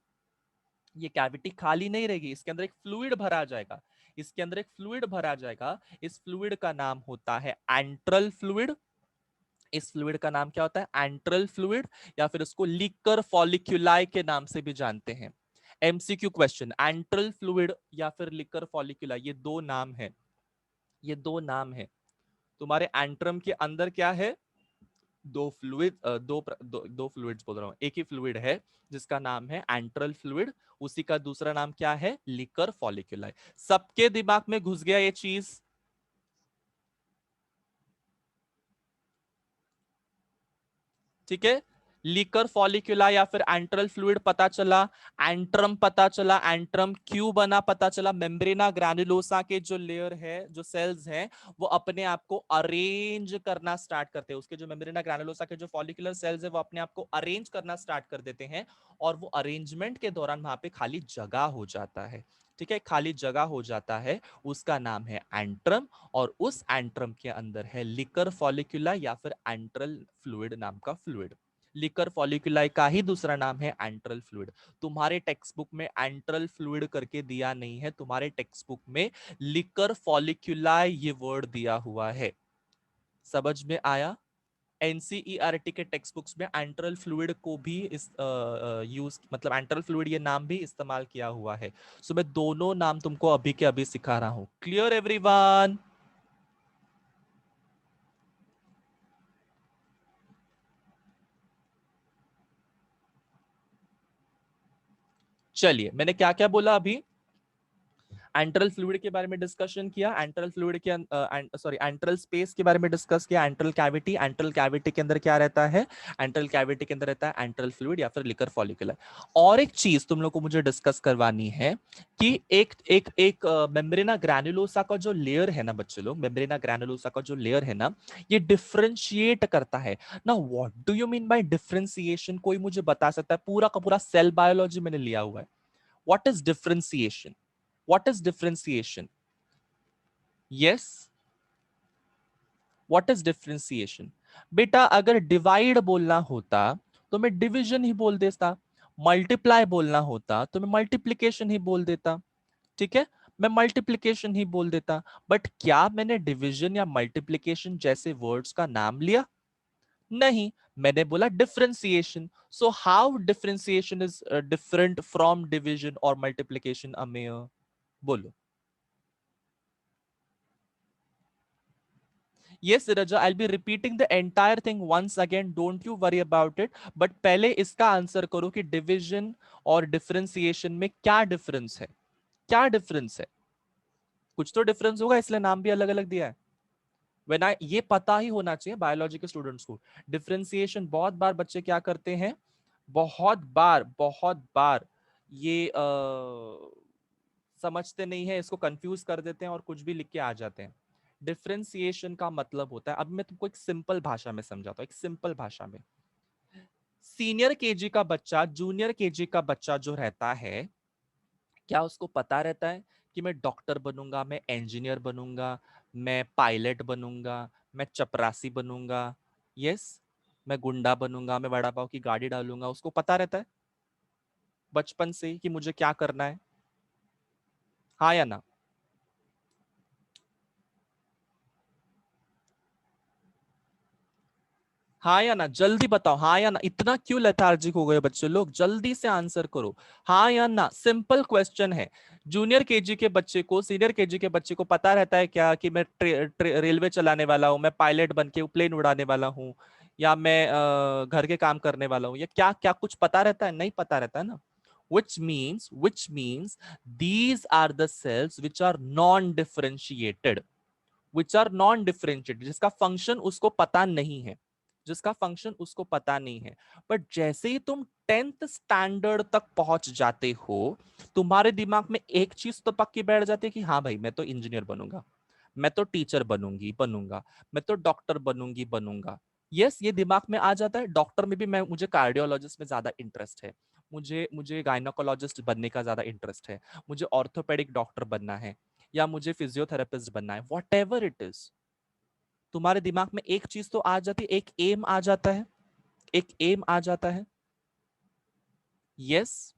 ये कैविटी खाली नहीं रहेगी, इसके अंदर एक फ्लूइड भरा जाएगा, इसके अंदर एक फ्लूइड भरा जाएगा। इस फ्लूइड का नाम होता है एंट्रल फ्लूइड। इस फ्लूइड का नाम क्या होता है? एंट्रल फ्लूइड, या फिर इसको लिकर फॉलिक्यूलाई के नाम से भी जानते हैं। एमसीक्यू क्वेश्चन, एंट्रल फ्लूइड या फिर लिकर फॉलिक्यूलाई, ये दो नाम है, ये दो नाम है। तुम्हारे एंट्रम के अंदर क्या है? दो फ्लूइड, दो फ्लूइड्स बोल रहा हूं, एक ही फ्लूइड है जिसका नाम है एंट्रल फ्लूइड, उसी का दूसरा नाम क्या है? लिकर फॉलिक्यूलाई। सबके दिमाग में घुस गया ये चीज? ठीक है, लीकर फॉलिक्यूला या फिर एंट्रल फ्लूइड पता चला, एंट्रम पता चला, एंट्रम क्यों बना पता चला, मेम्ब्रेना ग्रैनुलोसा के जो लेयर है, जो सेल्स हैं, वो अपने आप को अरेंज करना स्टार्ट करते हैं, उसके जो मेम्ब्रेना ग्रैनुलोसा के जो फॉलिकुलर सेल्स है वो अपने आप को अरेंज करना स्टार्ट कर देते हैं, और वो अरेंजमेंट के दौरान वहां पे खाली जगह हो जाता है, ठीक है, खाली जगह हो जाता है, उसका नाम है एंट्रम, और उस एंट्रम के अंदर है लिकर फॉलिक्यूला या फिर एंट्रल फ्लूइड नाम का फ्लूइड। लिकर फॉलिक्यूलाई का ही दूसरा नाम है एंट्रल फ्लूइड। तुम्हारे टेक्स्ट बुक में एंट्रल फ्लूइड करके दिया नहीं है, तुम्हारे टेक्स्ट बुक में लिकर फॉलिक्यूलाई ये वर्ड दिया हुआ है। समझ में आया? एनसीईआरटी के टेक्स्ट बुक्स में एंट्रल फ्लूइड को भी इस यूज, मतलब एंट्रल फ्लूइड ये नाम भी इस्तेमाल किया हुआ है। सो मैं दोनों नाम तुमको अभी के अभी सिखा रहा हूं। Clear everyone? चलिए, मैंने क्या क्या बोला अभी? एंट्रल फ्लूइड के बारे में डिस्कशन किया, एंट्रल फ्लूइड के सॉरी एंट्रल स्पेस के बारे में डिस्कस किया, एंट्रल कैविटी, एंट्रल कैविटी के अंदर क्या रहता है? एंट्रल कैविटी के अंदर रहता है एंट्रल फ्लूइड या फिर लिकर फॉलिकुलर। और एक चीज तुम लोग को मुझे डिस्कस करवानी है कि एक एक एक मेम्ब्रेना ग्रैनुलोसा का जो लेयर है ना बच्चे लोग, मेम्ब्रेना ग्रैनुलोसा का जो लेयर है ना, ये डिफरेंशिएट करता है ना। What do you mean bye differentiation? कोई मुझे बता सकता है? पूरा का पूरा सेल बायोलॉजी मैंने लिया हुआ है। What is differentiation? What is differentiation? Yes. What is differentiation? बेटा अगर डिवाइड बोलना होता तो मैं डिवीजन ही बोल देता, मल्टीप्लाई बोलना होता तो मैं मल्टीप्लिकेशन ही बोल देता, ठीक है, मैं मल्टीप्लिकेशन ही बोल देता। बट क्या मैंने डिवीजन या मल्टीप्लिकेशन जैसे वर्ड्स का नाम लिया? नहीं, मैंने बोला differentiation. So how differentiation is different from division और मल्टीप्लिकेशन अमेय? बोलो। Yes, Raja, I'll be repeating the entire thing once again. Don't you worry about it. But पहले इसका आंसर करो कि डिवीजन और डिफरेंशिएशन में क्या डिफरेंस है? क्या डिफरेंस है? कुछ तो डिफरेंस होगा, इसलिए नाम भी अलग अलग दिया है। When I ये पता ही होना चाहिए बायोलॉजी के स्टूडेंट्स को। डिफरेंशिएशन बहुत बार बच्चे क्या करते हैं, बहुत बार ये समझते नहीं है, इसको कंफ्यूज कर देते हैं और कुछ भी लिख के आ जाते हैं। डिफरेंशिएशन का मतलब होता है, अब मैं तुमको एक सिंपल भाषा में समझाता हूँ, एक सिंपल भाषा में। सीनियर केजी का बच्चा, जूनियर केजी का बच्चा जो रहता है, क्या उसको पता रहता है कि मैं डॉक्टर बनूंगा, मैं इंजीनियर बनूंगा, मैं पायलट बनूंगा, मैं चपरासी बनूंगा, यस, मैं गुंडा बनूंगा, मैं वड़ा पाव की गाड़ी डालूंगा? उसको पता रहता है बचपन से कि मुझे क्या करना है? हाँ या ना? हाँ या ना? जल्दी बताओ, हाँ या ना? इतना क्यों लेथार्जिक हो गए बच्चे लोग? जल्दी से आंसर करो, हाँ या ना? सिंपल क्वेश्चन है। जूनियर केजी के बच्चे को, सीनियर केजी के बच्चे को पता रहता है क्या कि मैं रेलवे चलाने वाला हूँ, मैं पायलट बन के प्लेन उड़ाने वाला हूँ, या मैं घर के काम करने वाला हूँ? या क्या क्या कुछ पता रहता है? नहीं पता रहता है ना। Which means these are the cells which are non-differentiated, जिसका फंक्शन उसको पता नहीं है, जिसका फंक्शन उसको पता नहीं है। बट जैसे ही तुम 10th स्टैंडर्ड तक पहुंच जाते हो, तुम्हारे दिमाग में एक चीज तो पक्की बैठ जाती है कि हाँ भाई, मैं तो इंजीनियर बनूंगा, मैं तो टीचर बनूंगी बनूंगा, मैं तो डॉक्टर बनूंगी बनूंगा। यस, ये दिमाग में आ जाता है। डॉक्टर में भी मैं, मुझे कार्डियोलॉजिस्ट में ज्यादा इंटरेस्ट है, मुझे मुझे गायनोकोलॉजिस्ट बनने का ज्यादा इंटरेस्ट है, मुझे ऑर्थोपेडिक डॉक्टर बनना है, या मुझे फिजियोथेरेपिस्ट बनना है, वॉट एवर इट इज। तुम्हारे दिमाग में एक चीज तो आ जाती है, एक एम आ जाता है, एक एम आ जाता है। यस,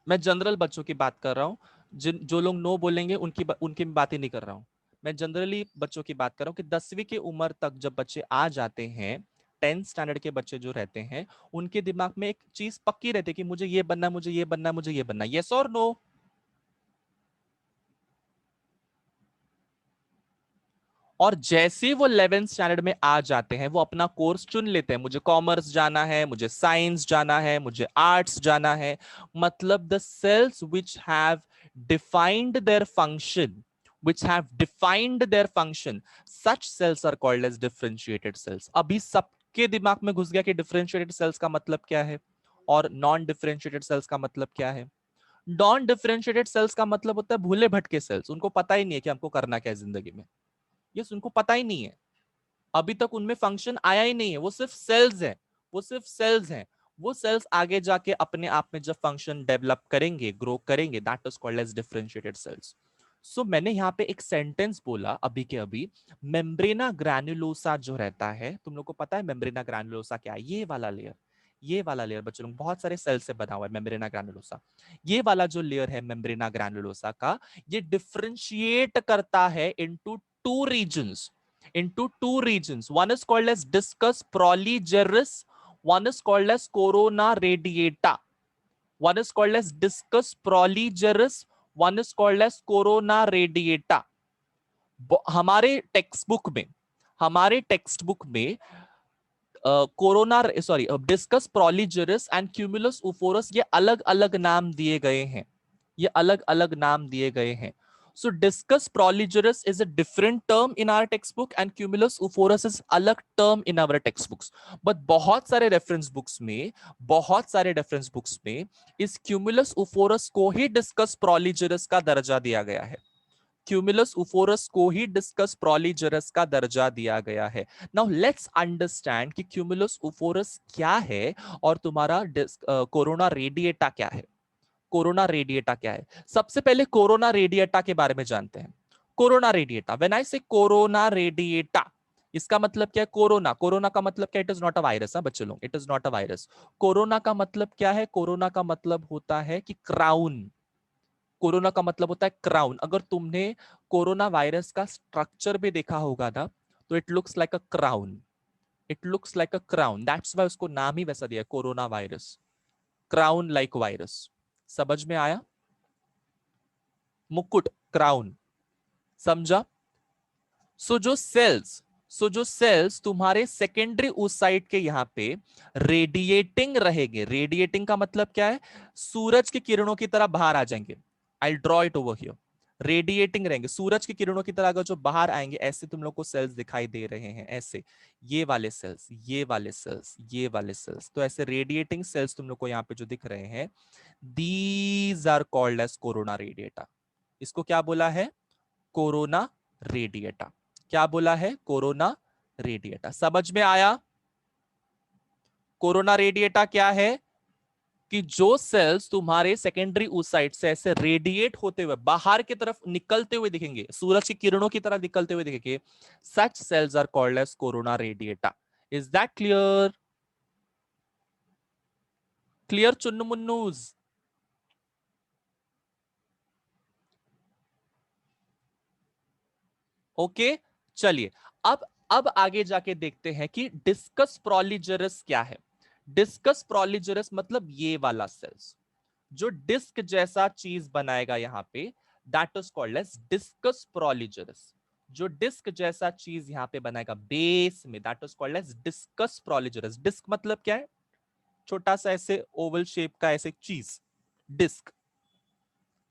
मैं जनरल बच्चों की बात कर रहा हूँ, जिन जो लोग नो बोलेंगे उनकी बात ही नहीं कर रहा हूँ। मैं जनरली बच्चों की बात कर रहा हूँ कि 10वीं की उम्र तक जब बच्चे आ जाते हैं, 10th स्टैंडर्ड के बच्चे जो रहते हैं, उनके दिमाग में एक चीज पक्की रहती है कि मुझे ये बनना, मुझे ये बनना, मुझे ये बनना। यस और नो? और जैसे ही वो 11th स्टैंडर्ड में आ जाते हैं, वो अपना कोर्स चुन लेते हैं, मुझे कॉमर्स जाना है, मुझे साइंस जाना है, मुझे आर्ट्स जाना है। मतलब the cells which have defined their function, which have defined their function, such cells are called as differentiated cells। अभी सबके दिमाग में घुस गया कि differentiated cells का मतलब क्या है और नॉन डिफरेंशिएटेड सेल्स का मतलब क्या है। नॉन डिफरेंशिएटेड सेल्स का मतलब होता है भूले भटके सेल्स, उनको पता ही नहीं है कि हमको करना क्या है जिंदगी में। ये उनको पता ही नहीं है, अभी तक उनमें फंक्शन आया ही नहीं है, वो सिर्फ सेल्स हैं, वो सिर्फ सेल्स हैं। वो सेल्स आगे जाके अपने आप में जब फंक्शन डेवलप करेंगे, ग्रो करेंगे, that is called as differentiated cells. So मैंने यहाँ पे एक सेंटेंस बोला अभी के अभी, मेम्ब्रेना ग्रैन्युलोसा जो रहता है, तुम लोग को पता है मेम्ब्रेना ग्रैन्युलोसा क्या है? ये वाला लेयर, ये वाला लेयर बच्चों लोग, बहुत सारे सेल से बना हुआ है मेम्ब्रेना ग्रैन्युलोसा। ये वाला जो लेयर है मेम्ब्रेना ग्रैन्युलोसा का, ये डिफरेंशिएट करता है into two reasons, into two regions. One is called as discus proligerus, one is called as corona radiata. One is called as discus proligerus, one is called as corona radiata। हमारे text book में, हमारे text book में corona, sorry, discus proligerus and cumulus oophorus, ये अलग अलग नाम दिए गए हैं, ये अलग अलग नाम दिए गए हैं। So discus proligerus is a different term in our textbook and cumulus uphorus is अलग term in our textbooks। But बहुत सारे रेफरेंस बुक्स में, बहुत सारे रेफरेंस बुक्स में इस cumulus uphorus को ही discus proligerus का दर्जा दिया गया है, क्यूमुलस उफोरस को ही डिस्कस प्रोलीजरस का दर्जा दिया गया है। नाउ लेट्स अंडरस्टैंड कि क्यूमुलस उफोरस क्या है और तुम्हारा कोरोना रेडिएटा क्या है। कोरोना रेडिएटा क्या है? सबसे पहले कोरोना रेडिएटा के बारे में जानते हैं। कोरोना रेडिएटा, व्हेन आई से कोरोना रेडिएटा, इसका मतलब क्या है? कोरोना, कोरोना का मतलब क्या? It is not a virus. हाँ बच्चे लोग, it is not a virus. Corona का मतलब क्या है? कोरोना का मतलब होता है कि क्राउन। कोरोना का मतलब होता है क्राउन। अगर तुमने कोरोना वायरस का स्ट्रक्चर भी देखा होगा ना, तो it looks like a crown. It looks like a crown, that's why उसको नाम ही वैसा दिया, corona virus, crown like virus. समझ में आया? मुकुट, क्राउन, समझा? सो जो सेल्स तुम्हारे सेकेंडरी oocyte के यहाँ पे रेडिएटिंग रहेंगे। रेडिएटिंग का मतलब क्या है? सूरज की किरणों की तरह बाहर आ जाएंगे। I draw it over here. Radiating रहेंगे, सूरज की किरणों की तरह अगर जो बाहर आएंगे, ऐसे तुम लोग को सेल्स दिखाई दे रहे हैं, ऐसे ये वाले सेल्स, ये वाले सेल्स, ये वाले सेल्स, तो ऐसे रेडिएटिंग सेल्स तुम लोग को यहाँ पे जो दिख रहे हैं, these are called as corona radiata. इसको क्या बोला है? Corona radiata. क्या बोला है? Corona radiata. समझ में आया? कोरोना रेडिएटा क्या है? कि जो सेल्स तुम्हारे सेकेंडरी oocyte से ऐसे रेडिएट होते हुए बाहर की तरफ निकलते हुए दिखेंगे, सूरज की किरणों की तरह निकलते हुए दिखेंगे, such cells are called as corona radiata. Is that clear? Clear चुन्नू मुन्नूज? ओके, चलिए। अब आगे जाके देखते हैं कि डिस्कस प्रोलीजरस क्या है। डिस्कस प्रोलीजरस मतलब ये वाला सेल्स जो डिस्क जैसा चीज बनाएगा यहां पे, that is called as discus proligerus. जो डिस्क जैसा चीज यहां पे बनाएगा बेस में, that is called as discus proligerus. Disc मतलब क्या है? छोटा सा ऐसे ओवल शेप का ऐसे चीज, डिस्क।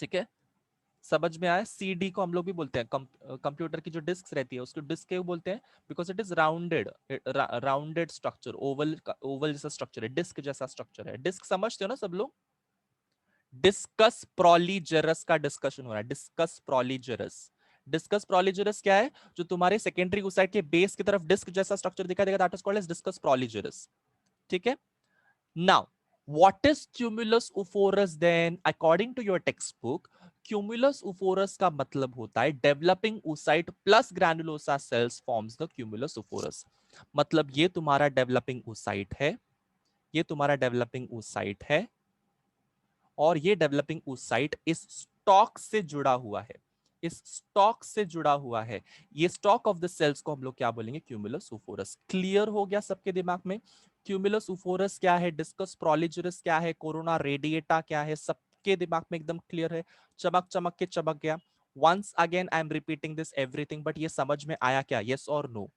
ठीक है, समझ में आया? सीडी को हम लोग भी बोलते हैं, कंप्यूटर की जो डिस्क रहती है उसको डिस्क क्यों बोलते हैं? Because it is rounded, rounded structure, Oval, Oval जैसा स्ट्रक्चर है, डिस्क जैसा स्ट्रक्चर है। डिस्क समझते हो ना सब लोग? डिस्कस प्रोलीजरस का डिस्कशन हो रहा है, डिस्कस प्रोलीजरस। डिस्कस प्रोलीजरस क्या है? जो तुम्हारे सेकेंडरी oocyte के बेस की तरफ डिस्क जैसा स्ट्रक्चर दिखाई देगा, that is called as discus proligerus. ठीक है, now what is cumulus oophorus then? According to your textbook, cumulus oophorus का मतलब होता है developing oocyte plus granulosa cells forms the cumulus oophorus। मतलब ये तुम्हारा developing oocyte है, ये तुम्हारा developing oocyte है, और ये डेवलपिंग oocyte इस स्टॉक से जुड़ा हुआ है, इस स्टॉक से जुड़ा हुआ है। ये स्टॉक ऑफ द सेल्स को हम लोग क्या बोलेंगे? Cumulus oophorus। क्लियर हो गया सबके दिमाग में? क्यूमुलस oophorus क्या है, डिस्कस प्रोलीजरस क्या है, कोरोना रेडिएटा क्या है, सबके दिमाग में एकदम क्लियर है? चमक चमक के चमक गया। Once again I am repeating this everything, but ये समझ में आया क्या? यस और नो?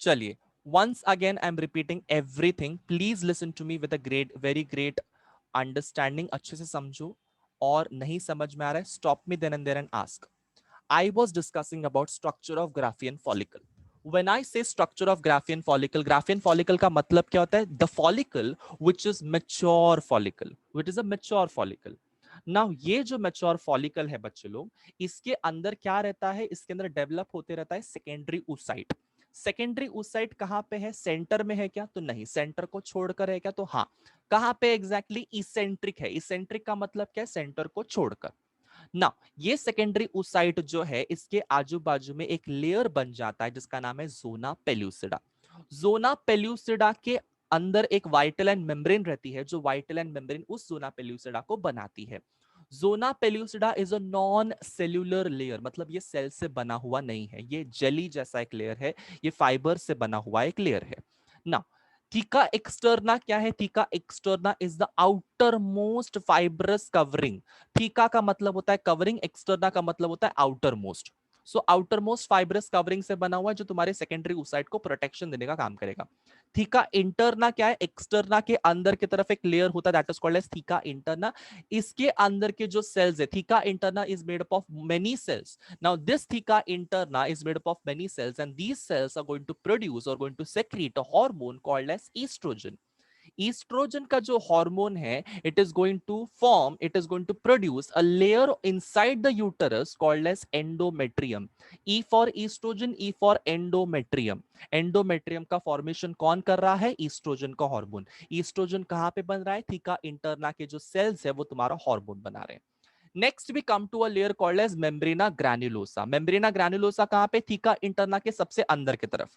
चलिए, once again I'm repeating everything, please listen to me with a great, very great understanding। अच्छे से समझो, और नहीं समझ में आ रहा है, stop me then and there and ask। I was discussing about structure of Graafian follicle। When I say structure of Graafian follicle का मतलब क्या होता है? The follicle which is mature follicle, which is a mature follicle। Now ये जो mature follicle है बच्चे लोग, इसके अंदर क्या रहता है? इसके अंदर डेवलप होते रहता है सेकेंडरी oocyte। सेकेंडरी oocyte कहाँ पे है? सेंटर में है क्या? तो नहीं, सेंटर को छोड़कर है क्या? तो हाँ। कहाँ पे एग्जैक्टली? इसेंट्रिक है। इसेंट्रिक का मतलब क्या है? सेंटर को छोड़कर। ना, ये सेकेंडरी oocyte जो है, इसके आजू बाजू में एक लेयर बन जाता है जिसका नाम है जोना पेल्यूसिडा। जोना पेल्यूसिडा के अंदर एक वाइटल एंड मेम्ब्रेन रहती है, जो वाइटल एंड मेम्ब्रेन उस जोना पेल्यूसिडा को बनाती है। Zona pellucida is a non cellular layer, मतलब ये सेल से बना हुआ नहीं है, ये जेली जैसा एक लेयर है, ये फाइबर से बना हुआ एक लेयर है ना। थीका एक्सटर्ना क्या है? Theca externa is the outer most fibrous covering. Theca का मतलब होता है कवरिंग, एक्सटर्ना का मतलब होता है outer most. So outer most fibrous covering से बना हुआ है, जो तुम्हारे सेकेंडरी oocyte को प्रोटेक्शन देने का काम करेगा। थीका इंटरना क्या है? एक्सटर्ना के अंदर की तरफ एक लेयर होता है, that is called as theca interna. इसके अंदर के जो सेल्स है, theca interna is made up of many cells. Now, this theca interna is made up of many cells, and these cells are going to produce or going to secrete a hormone called as estrogen. Oestrogen का जो hormone है, it is going to form, it is going to produce a layer inside the uterus called as endometrium. E for oestrogen, E for endometrium. Endometrium का formation कौन कर रहा है? Oestrogen का hormone. Oestrogen कहां पे बन रहा है? थीका इंटरना के जो सेल्स है वो तुम्हारा हार्मोन बना रहे हैं. Next we come to a layer called as membrana granulosa. Membrana granulosa कहां पे? थीका इंटरना के सबसे अंदर की तरफ.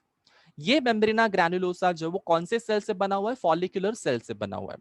ये मेम्ब्रेना ग्रैन्युलोसा जो वो कौन से सेल से बना हुआ है? फॉलिकुलर सेल से बना हुआ है.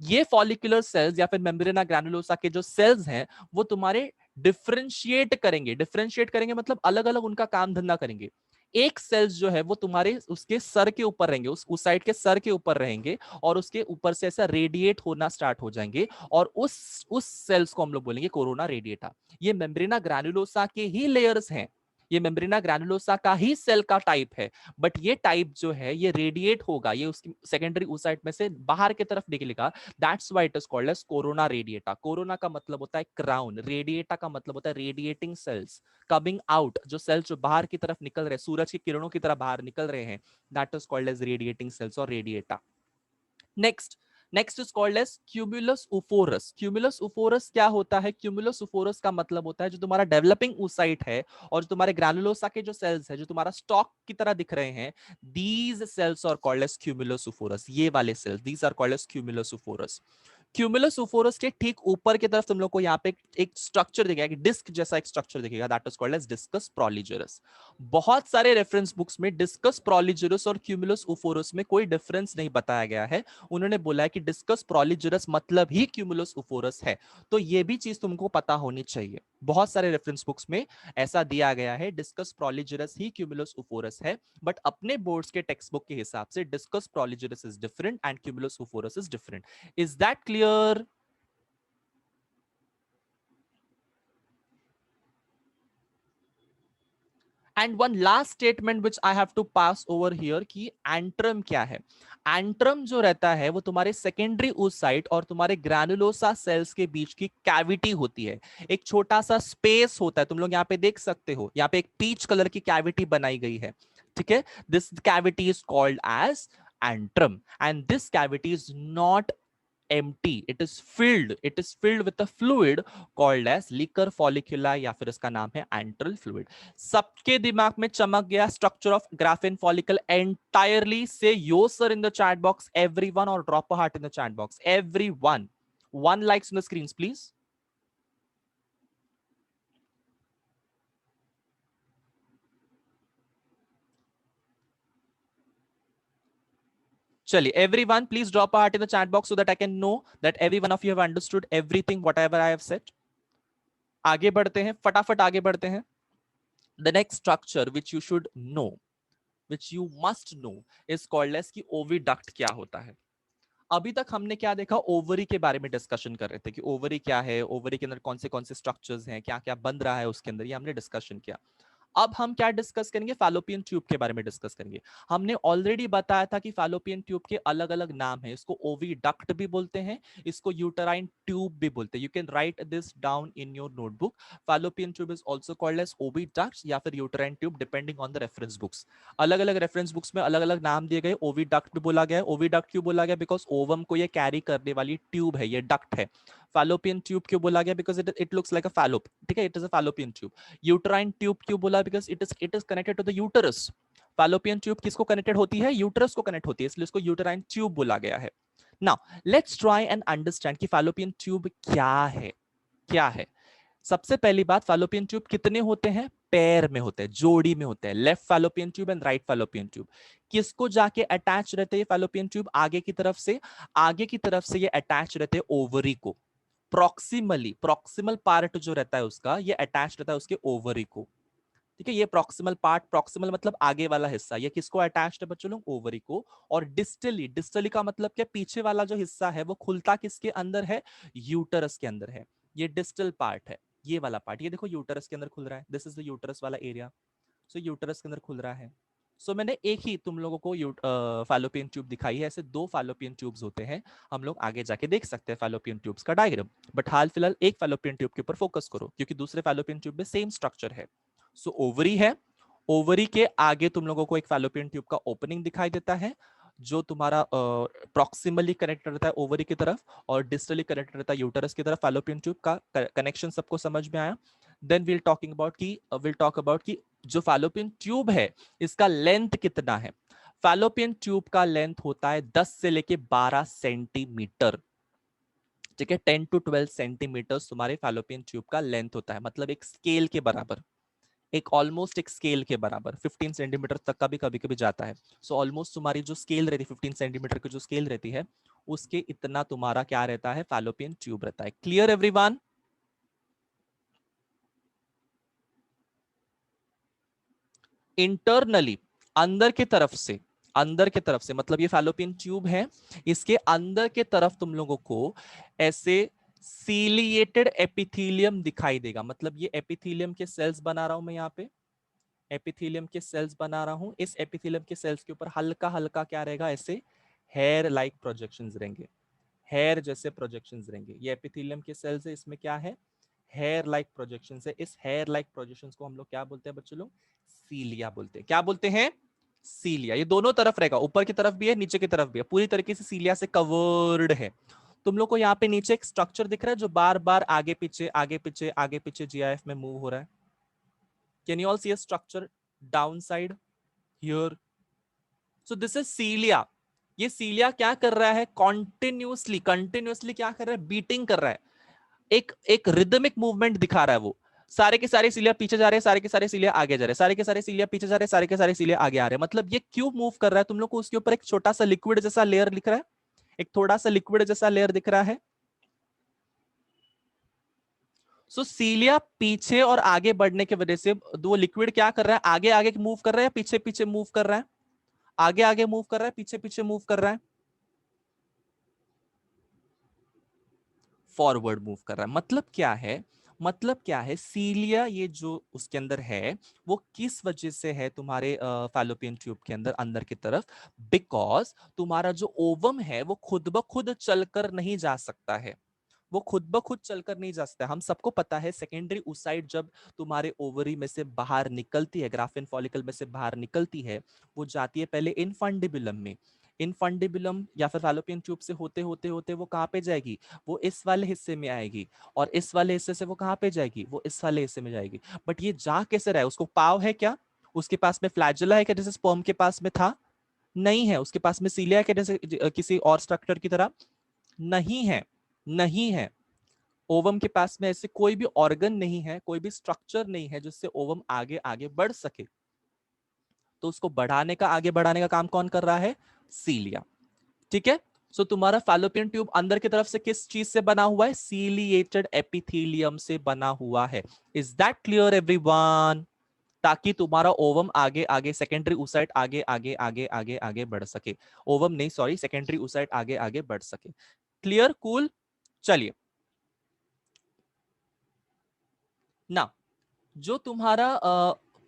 ये फॉलिकुलर सेल्स या फिर मेम्ब्रेना ग्रैन्युलोसा के जो सेल्स हैं वो तुम्हारे डिफरेंशिएट करेंगे. डिफरेंशिएट करेंगे मतलब अलग अलग उनका काम धंधा करेंगे. एक सेल्स जो है वो तुम्हारे उसके सर के ऊपर रहेंगे, उस साइड के सर के ऊपर रहेंगे और उसके ऊपर से ऐसा रेडिएट होना स्टार्ट हो जाएंगे और उस सेल्स को हम लोग बोलेंगे कोरोना रेडिएटा. ये मेम्ब्रेना ग्रैन्युलोसा के ही लेयर्स हैं. ये मेम्ब्रेना ग्रैन्युलोसा का ही सेल का टाइप है. बट ये टाइप जो है ये रेडिएट होगा, ये उसकी सेकेंडरी oocyte में से बाहर की तरफ निकलेगा. That's why it is called as corona radiata. Corona का मतलब होता है क्राउन, रेडिएटा का मतलब होता है रेडिएटिंग सेल्स. कमिंग आउट, जो सेल्स जो बाहर की तरफ निकल रहे, सूरज की किरणों की तरह बाहर निकल रहे हैं, that is called as radiating cells और radiata. Next is called as cumulus oophorus. Cumulus oophorus क्या होता है? क्यूमुलस उफोरस का मतलब होता है जो तुम्हारा डेवलपिंग oocyte है और जो तुम्हारे ग्रैनुलोसा के जो सेल्स है जो तुम्हारा स्टॉक की तरह दिख रहे हैं, these cells are called as cumulus oophorus. ये वाले cells, these are called as cumulus oophorus. Cumulus oophorus के ठीक ऊपर की तरफ तुम लोग को यहाँ पे एक स्ट्रक्चर दिखेगा, एक डिस्क जैसा एक स्ट्रक्चर दिखेगा, that is called as discus proligerus. बहुत सारे रेफरेंस बुक्स में डिस्कस प्रोलिजेरस और क्यूमुलस उफोरस में कोई डिफरेंस नहीं बताया गया है. उन्होंने बोला है कि डिस्कस प्रोलिजेरस मतलब ही क्यूमुलस उफोरस है. तो ये भी चीज तुमको पता होनी चाहिए. बहुत सारे रेफरेंस बुक्स में ऐसा दिया गया है, डिस्कस प्रोलिजेरस ही क्यूमुलस उफोरस है. बट अपने बोर्ड्स के टेक्स्ट बुक के हिसाब से discus proligerus is different and cumulus oophorus is different. Is that clear? And one last statement which I have to pass over here कि एंट्रम क्या है. एंट्रम जो रहता है वो तुम्हारे सेकेंडरी oocyte और तुम्हारे ग्रैनुलोसा सेल्स के बीच की कैविटी होती है. एक छोटा सा स्पेस होता है, तुम लोग यहाँ पे देख सकते हो, यहाँ पे एक पीच कलर की कैविटी बनाई गई है. ठीक है, this cavity is called as antrum and this cavity is not empty, it is filled with a fluid called as liquor folliculi या फिर इसका नाम है antral fluid. सबके दिमाग में चमक गया structure of graphene follicle entirely? Say yo sir in the chat box, everyone, or drop a heart in the chat box, everyone. One likes on the screens please. चलिए, everyone please drop a heart in the chat box so that I can know that every one of you have understood everything whatever I have said. आगे बढ़ते हैं, फटाफट आगे बढ़ते हैं. The next structure which you should know, which you must know, is called as कि oviduct क्या होता है. अभी तक हमने क्या देखा? ओवरी के बारे में डिस्कशन कर रहे थे कि ओवरी क्या है, ओवरी के अंदर कौन से स्ट्रक्चर्स हैं, क्या क्या बन रहा है उसके अंदर, ये हमने डिस्कशन किया. अब हम क्या डिस्कस करेंगे? फैलोपियन ट्यूब के बारे में डिस्कस करेंगे. हमने ऑलरेडी बताया था कि फैलोपियन ट्यूब के अलग अलग नाम हैं. इसको ओविडक्ट भी बोलते हैं, इसको यूटराइन ट्यूब भी बोलते हैं. You can write this down in your notebook. Fallopian tube is also called as oviduct या फिर uterine tube depending on the reference books. अलग अलग रेफरेंस बुक्स में अलग अलग नाम दिए गए. ओविडक्ट भी बोला गया है. ओविडक्ट क्यों बोला गया? बिकॉज ओवम को ये कैरी करने वाली ट्यूब है, ये डक्ट है. फैलोपियन ट्यूब क्यों बोला गया? Because it looks like a fallop. ठीक है, it is a fallopian tube. Uterine tube क्यों बोला? Because it is connected to the uterus. Fallopian tube किसको कनेक्टेड होती है? यूटरस को कनेक्ट होती है, इसलिए इसको यूटराइन ट्यूब बोला गया है. Now let's try and understand कि फैलोपियन ट्यूब क्या है. क्या है? सबसे पहली बात, फैलोपियन ट्यूब कितने होते हैं? पैर में होते हैं, जोड़ी में होते हैं. Left fallopian tube and right fallopian tube. किसको जाके अटैच रहते हैं फैलोपियन ट्यूब? आगे की तरफ से. आगे की तरफ से ये अटैच रहते हैं ओवरी को. प्रॉक्सिमल पार्ट जो रहता है उसका, ये अटैच रहता है उसके ओवरी को. ठीक है, ये प्रॉक्सिमल पार्ट, प्रॉक्सिमल मतलब आगे वाला हिस्सा, ये किसको अटैच्ड है बच्चों लोग? ओवरी को. और डिस्टली का मतलब क्या? पीछे वाला जो हिस्सा है वो खुलता किसके अंदर है? यूटरस के अंदर है. ये डिस्टल पार्ट है, ये वाला पार्ट. ये देखो यूटरस के अंदर खुल रहा है. दिस इज द यूटरस वाला एरिया. सो यूटरस के अंदर खुल रहा है. सो मैंने एक ही तुम लोगों को फैलोपियन ट्यूब दिखाई है. ऐसे दो फैलोपियन ट्यूब्स होते हैं. हम लोग आगे जाके देख सकते हैं फैलोपियन ट्यूब्स का डायग्राम. बट हाल फिलहाल एक फैलोपियन ट्यूब के ऊपर फोकस करो क्योंकि दूसरे फैलोपियन ट्यूब में सेम स्ट्रक्चर है. सो ओवरी है. ओवरी के आगे तुम लोगों को एक फैलोपियन ट्यूब का ओपनिंग दिखाई देता है. जो तुम्हारा प्रॉक्सिमली कनेक्ट रहता है ओवरी की तरफ और डिस्टली कनेक्ट रहता है यूटरस की तरफ, फैलोपियन ट्यूब का कनेक्शन सबको समझ में आया। देन विल टॉक अबाउट कि जो फैलोपियन ट्यूब है इसका लेंथ कितना है। फैलोपियन ट्यूब का लेंथ होता है 10 से लेके 12 सेंटीमीटर, ठीक है। 10 to 12 सेंटीमीटर तुम्हारे फैलोपियन ट्यूब का लेंथ होता है, मतलब एक स्केल के बराबर, एक ऑलमोस्ट एक स्केल के बराबर 15 सेंटीमीटर तक का भी कभी कभी जाता है। सो ऑलमोस्ट तुम्हारी जो स्केल रहती है 15 सेंटीमीटर की जो स्केल रहती है उसके इतना तुम्हारा क्या रहता है, फैलोपियन ट्यूब रहता है। Clear everyone? इंटरनली अंदर के तरफ से मतलब ये फैलोपियन ट्यूब है, इसके अंदर के तरफ तुम लोगों को ऐसे सीलिएटेड एपिथेलियम दिखाई देगा। मतलब ये एपिथेलियम के सेल्स बना रहा हूं मैं यहाँ पे, एपिथेलियम के सेल्स बना रहा हूं। इस एपिथेलियम के सेल्स के ऊपर हल्का हल्का क्या रहेगा, ऐसे हेयर लाइक प्रोजेक्शंस रहेंगे, हेयर जैसे प्रोजेक्शंस रहेंगे। ये एपिथेलियम के सेल्स है, इसमें क्या है, हेयर लाइक प्रोजेक्शंस है। इस हेयर लाइक प्रोजेक्शंस को हम लोग क्या बोलते हैं बच्चों लोग, सीलिया बोलते हैं। क्या बोलते हैं, सीलिया। ये दोनों तरफ रहेगा, ऊपर की तरफ भी है नीचे की तरफ भी है, पूरी तरीके से सीलिया से कवर्ड है। तुम लोग को यहाँ पे नीचे एक स्ट्रक्चर दिख रहा है जो बार बार आगे पीछे आगे पीछे आगे पीछे जीआईएफ में मूव हो रहा है। Can you all see a structure down side here? So this is cilia. ये सीलिया क्या कर रहा है, कॉन्टिन्यूसली कंटिन्यूसली क्या कर रहा है, बीटिंग कर रहा है, एक एक रिदमिक मूवमेंट दिखा रहा है वो। सारे के सारे सीलिया पीछे जा रहे हैं, सारे के सारे सीलिया आगे जा रहे हैं, सारे के सारे सीलिया पीछे जा रहे हैं, सारे के सारे सीलिया आगे आ रहे हैं। मतलब ये क्यों मूव कर रहा है, तुम लोग को उसके ऊपर एक छोटा सा लिक्विड जैसा लेयर दिख रहा है, एक थोड़ा सा लिक्विड जैसा लेयर दिख रहा है। सो सीलिया पीछे और आगे बढ़ने की वजह से वो लिक्विड क्या कर रहा है, आगे आगे मूव कर रहा है, पीछे पीछे मूव कर रहा है, आगे आगे मूव कर रहा है, पीछे पीछे मूव कर रहा है, फॉरवर्ड मूव कर रहा है। मतलब क्या है, मतलब क्या है, सीलिया ये जो उसके अंदर है वो किस वजह से है तुम्हारे फैलोपियन ट्यूब के अंदर अंदर की तरफ, बिकॉज तुम्हारा जो ओवम है वो खुद ब खुद चलकर नहीं जा सकता है, वो खुद ब खुद चलकर नहीं जा सकता। हम सबको पता है सेकेंडरी oocyte जब तुम्हारे ओवरी में से बाहर निकलती है, ग्राफिन फॉलिकल में से बाहर निकलती है, वो जाती है पहले इनफंडिबुलम में। इनफंडिबुलम या फिर फैलोपियन ट्यूब से होते होते होते वो कहाँ पे जाएगी, वो इस वाले हिस्से में आएगी, और इस वाले हिस्से से वो कहाँ पे जाएगी, वो इस वाले हिस्से में जाएगी। बट ये जा कैसे रहा है, उसको पाव है क्या, उसके पास में फ्लैजुला है क्या जैसे स्पर्म के पास में था, नहीं है। उसके पास में सीलिया है क्या जैसे किसी और स्ट्रक्चर की तरह, नहीं है, नहीं है। ओवम के पास में ऐसे कोई भी ऑर्गन नहीं है, कोई भी स्ट्रक्चर नहीं है जिससे ओवम आगे आगे बढ़ सके। तो उसको बढ़ाने का, आगे बढ़ाने का काम कौन कर रहा है, सीलिया। ठीक है। सो तुम्हारा फैलोपियन ट्यूब अंदर की तरफ से किस चीज से बना हुआ है, सीलिएटेड एपिथेलियम से बना हुआ है। Is that clear everyone? ताकि तुम्हारा ओवम आगे आगे सेकेंडरी oocyte आगे आगे आगे आगे आगे बढ़ सके, ओवम नहीं सॉरी, सेकेंडरी oocyte आगे आगे बढ़ सके। Clear, cool. चलिए ना, जो तुम्हारा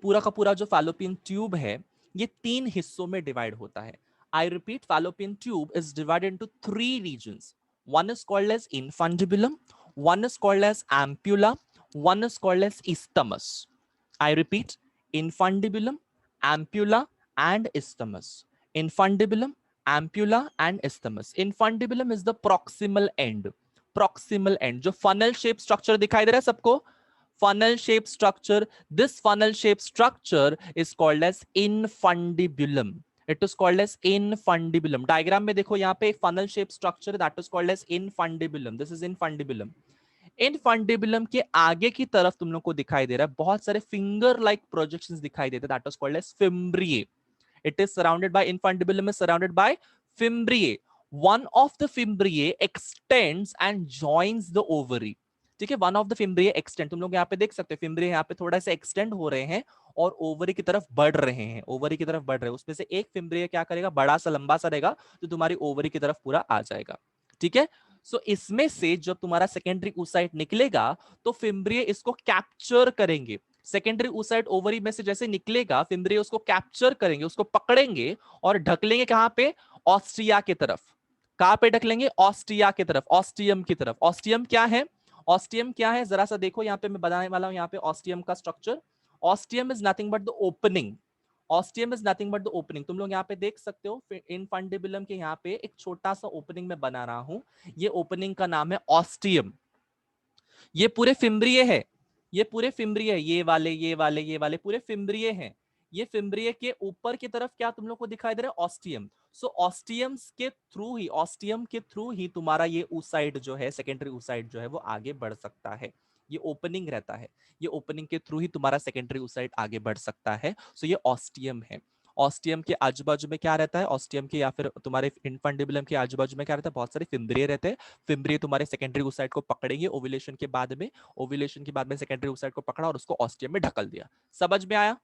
पूरा का पूरा जो फैलोपियन ट्यूब है ये 3 हिस्सों में डिवाइड होता है। I repeat, fallopian tube is divided into 3 regions. One is called as infundibulum, one is called as ampulla, one is called as isthmus. I repeat, infundibulum, ampulla, and isthmus. Infundibulum, ampulla, and isthmus. Infundibulum is the proximal end. Proximal end, जो funnel shape structure दिखाई दे रहा है सबको, funnel shape structure. This funnel shape structure is called as infundibulum. It is called as infundibulum. Diagram में देखो यहाँ पे एक funnel shape structure that is called as infundibulum. This is infundibulum. Infundibulum के आगे की तरफ तुम लोग को दिखाई दे रहा है बहुत सारे फिंगर लाइक प्रोजेक्शंस दिखाई देते हैं, that was called as fimbriae. It is surrounded by, infundibulum is surrounded by fimbriae. One of the fimbriae extends and joins the ovary. ठीक है, one of the fimbriae extend, तुम लोग यहाँ पे देख सकते हो फिम्ब्रिए यहाँ पे थोड़ा सा एक्सटेंड हो रहे हैं और ओवरी की तरफ बढ़ रहे हैं, ओवरी की तरफ बढ़ रहे हैं। उसमें से एक फिम्ब्रिए क्या करेगा, बड़ा सा लंबा सा रहेगा जो तुम्हारी ओवरी की तरफ पूरा आ जाएगा। ठीक है, सो इसमें से जब तुम्हारा सेकेंडरी oocyte निकलेगा तो फिम्ब्रिए इसको कैप्चर करेंगे। सेकेंडरी oocyte ओवरी में से जैसे निकलेगा फिम्ब्रिए उसको कैप्चर करेंगे, उसको पकड़ेंगे और ढकलेंगे कहां पे, ऑस्टिया की तरफ। कहां पे ढकलेंगे, ऑस्टिया की तरफ, ऑस्टियम की तरफ। ऑस्टियम क्या है, ऑस्टियम क्या है जरा सा देखो, यहाँ पे मैं बताने वाला हूं यहाँ पे ऑस्टियम का structure. Ostium is nothing but the opening, ostium is nothing but the opening. तुम लोग यहाँ पे देख सकते हो इनफंडिबुलम के यहाँ पे एक छोटा सा ओपनिंग में बना रहा हूं, ये ओपनिंग का नाम है ऑस्टियम। ये पूरे फिम्ब्रिय है, ये पूरे फिम्ब्रिय, ये वाले ये वाले ये वाले पूरे फिम्ब्रिय हैं। ये फिम्ब्रिय के ऊपर की तरफ क्या तुम लोग को दिखाई दे रहा है? ऑस्टियम। सो ऑस्टियम्स के थ्रू ही, ऑस्टियम के थ्रू ही तुम्हारा ये ऊसाइड जो है, सेकेंडरी ऊसाइड जो है वो आगे बढ़ सकता है। ये ओपनिंग रहता है, ये ओपनिंग के थ्रू ही तुम्हारा सेकेंडरी ऊसाइड आगे बढ़ सकता है। सो ये ऑस्टियम है। ऑस्टियम के आजू बाजू में क्या रहता है? ऑस्टियम के या फिर तुम्हारे इनफंडिबुलम के आजू बाजू में क्या रहता है? बहुत सारे फिम्ब्रिय रहते हैं। फिम्ब्रिय तुम्हारे सेकेंडरी ऊसाइड को पकड़ेंगे ओव्यूलेशन के बाद में, ओव्यूलेशन के बाद में सेकेंडरी ऊसाइड को पकड़ा और उसको ऑस्टियम में ढकल दिया। समझ में आया?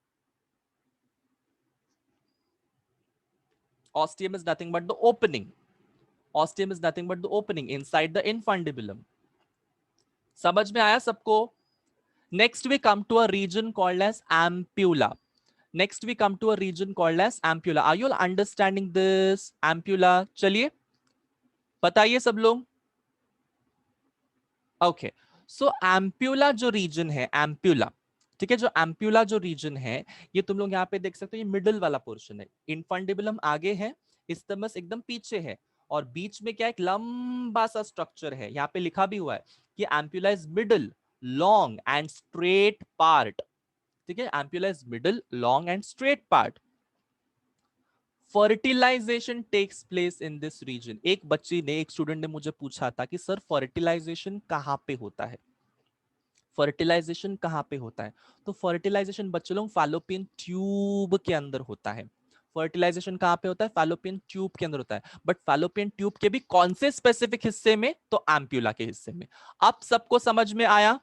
Ostium is nothing but the opening. Ostium is nothing but the opening inside the infundibulum. समझ में आया सबको? Next we come to a region called as ampulla. Next we come to a region called as ampulla. Are you all understanding this? Ampulla. चलिए बताइए सब लोग। Okay, सो ampulla जो reason है, एम्प्यूला, ठीक है, जो एम्प्यूला जो रीजन है, ये तुम लोग यहाँ पे देख सकते हो, ये मिडिल वाला पोर्शन है। इनफंडिबुलम आगे है, इस्थमस एकदम पीछे है, और बीच में क्या एक लंबा सा स्ट्रक्चर है। यहाँ पे लिखा भी हुआ है कि ampulla is middle, long and straight part. ठीक है, ampulla is middle, long and straight part. Fertilisation takes place in this region. एक बच्ची ने, एक स्टूडेंट ने मुझे पूछा था कि सर फर्टिलाइजेशन कहाँ पे होता है? फर्टिलाइजेशन कहाँ पे होता है? तो फर्टिलाइजेशन बच्चे लोग फैलोपियन ट्यूब के अंदर होता है। फर्टिलाइजेशन कहाँ पे होता है? फैलोपियन ट्यूब के अंदर होता है। बट फैलोपियन ट्यूब के भी कौन से स्पेसिफिक हिस्से में? तो एम्प्यूला के हिस्से में। अब सबको समझ में आया?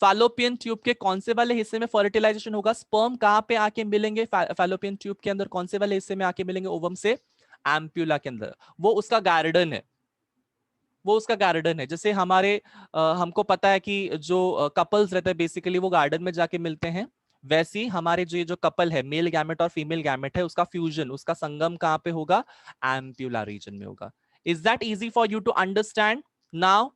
फैलोपियन ट्यूब के कौन से वाले हिस्से में फर्टिलाइजेशन होगा? स्पर्म कहाँ पे आके मिलेंगे फैलोपियन ट्यूब के अंदर? कौन से वाले हिस्से में आके मिलेंगे ओवम से? एम्प्यूला के अंदर। वो उसका गार्डन है, वो उसका गार्डन है। जैसे हमारे हमको पता है कि जो कपल्स रहते हैं बेसिकली वो गार्डन में जाके मिलते हैं, वैसे ही हमारे जो ये जो कपल है, मेल गैमेट और फीमेल गैमेट है, उसका फ्यूजन, उसका संगम कहाँ पे होगा? एम्प्यूला रीजन में होगा। Is that easy for you to understand now?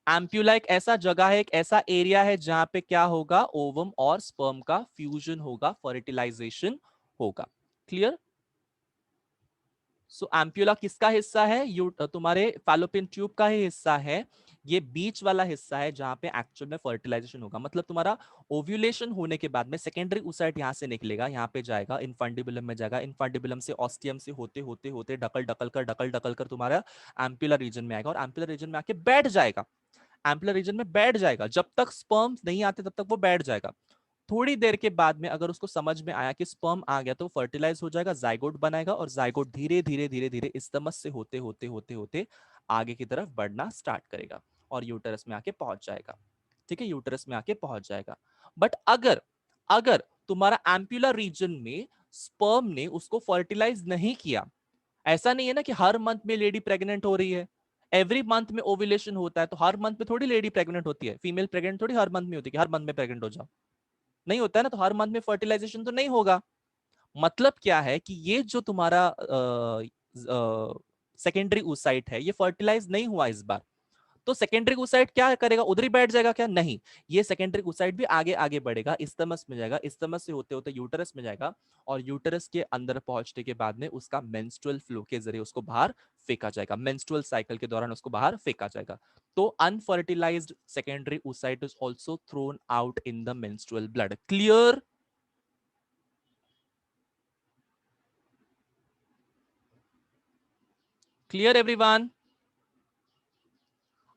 Ampulla एक ऐसा जगह है, एक ऐसा एरिया है जहां पे क्या होगा? ओवम और स्पर्म का फ्यूजन होगा, फर्टिलाइजेशन होगा। क्लियर? सो एम्प्यूला किसका हिस्सा है? तुम्हारे फैलोपियन ट्यूब का ही हिस्सा है। ये बीच वाला हिस्सा है जहां पे एक्चुअल में फर्टिलाइजेशन होगा। मतलब तुम्हारा ओव्यूलेशन होने के बाद में सेकेंडरी oocyte यहां से निकलेगा, यहां पे जाएगा, इनफंडिबुलम में जाएगा, इनफंडिबुलम से ऑस्टियम से होते होते होते ढकल ढकल कर तुम्हारा एम्प्यूला रीजन में आएगा, और एम्प्यूला रीजन में आके बैठ जाएगा। एम्प्यूला रीजन में बैठ जाएगा, जब तक स्पर्म्स नहीं आते तब तक वो बैठ जाएगा। थोड़ी देर के बाद में अगर उसको समझ में आया कि स्पर्म आ गया तो फर्टिलाइज हो जाएगा, जाइगोट बनाएगा, और जाइगोट धीरे धीरे धीरे धीरे इस्टमस से होते होते होते होते आगे की तरफ बढ़ना स्टार्ट करेगा और यूटरस में आके पहुंच जाएगा। ठीक है, यूटरस में आके पहुंच जाएगा। बट अगर अगर तुम्हारा एम्प्यूलर रीजन में स्पर्म ने उसको फर्टिलाइज नहीं किया, ऐसा नहीं है ना कि हर मंथ में लेडी प्रेग्नेंट हो रही है, एवरी मंथ में ओव्यूलेशन होता है, तो हर मंथ में थोड़ी लेडी प्रेग्नेंट होती है, फीमेल प्रेग्नेंट थोड़ी हर मंथ में होती है कि हर मंथ में प्रेग्नेंट हो जाओ, नहीं होता है ना, तो हर मंथ में फर्टिलाइजेशन तो नहीं होगा। मतलब क्या है कि ये जो तुम्हारा सेकेंडरी oocyte है, ये फर्टिलाइज नहीं हुआ इस बार, तो सेकेंडरी oocyte क्या करेगा? उधर ही बैठ जाएगा क्या? नहीं, ये सेकेंडरी oocyte भी आगे आगे बढ़ेगा, इस्तमस में जाएगा, इस्तमस से होते होते यूटरस में जाएगा, और यूटरस के अंदर पहुंचने के बाद में उसका मेंस्ट्रुअल फ्लो के जरिए उसको बाहर फेंका जाएगा, मेंस्ट्रुअल साइकिल के दौरान उसको बाहर फेंका जाएगा। तो unfertilised secondary oocyte is also thrown out in the menstrual blood. Clear? Clear everyone?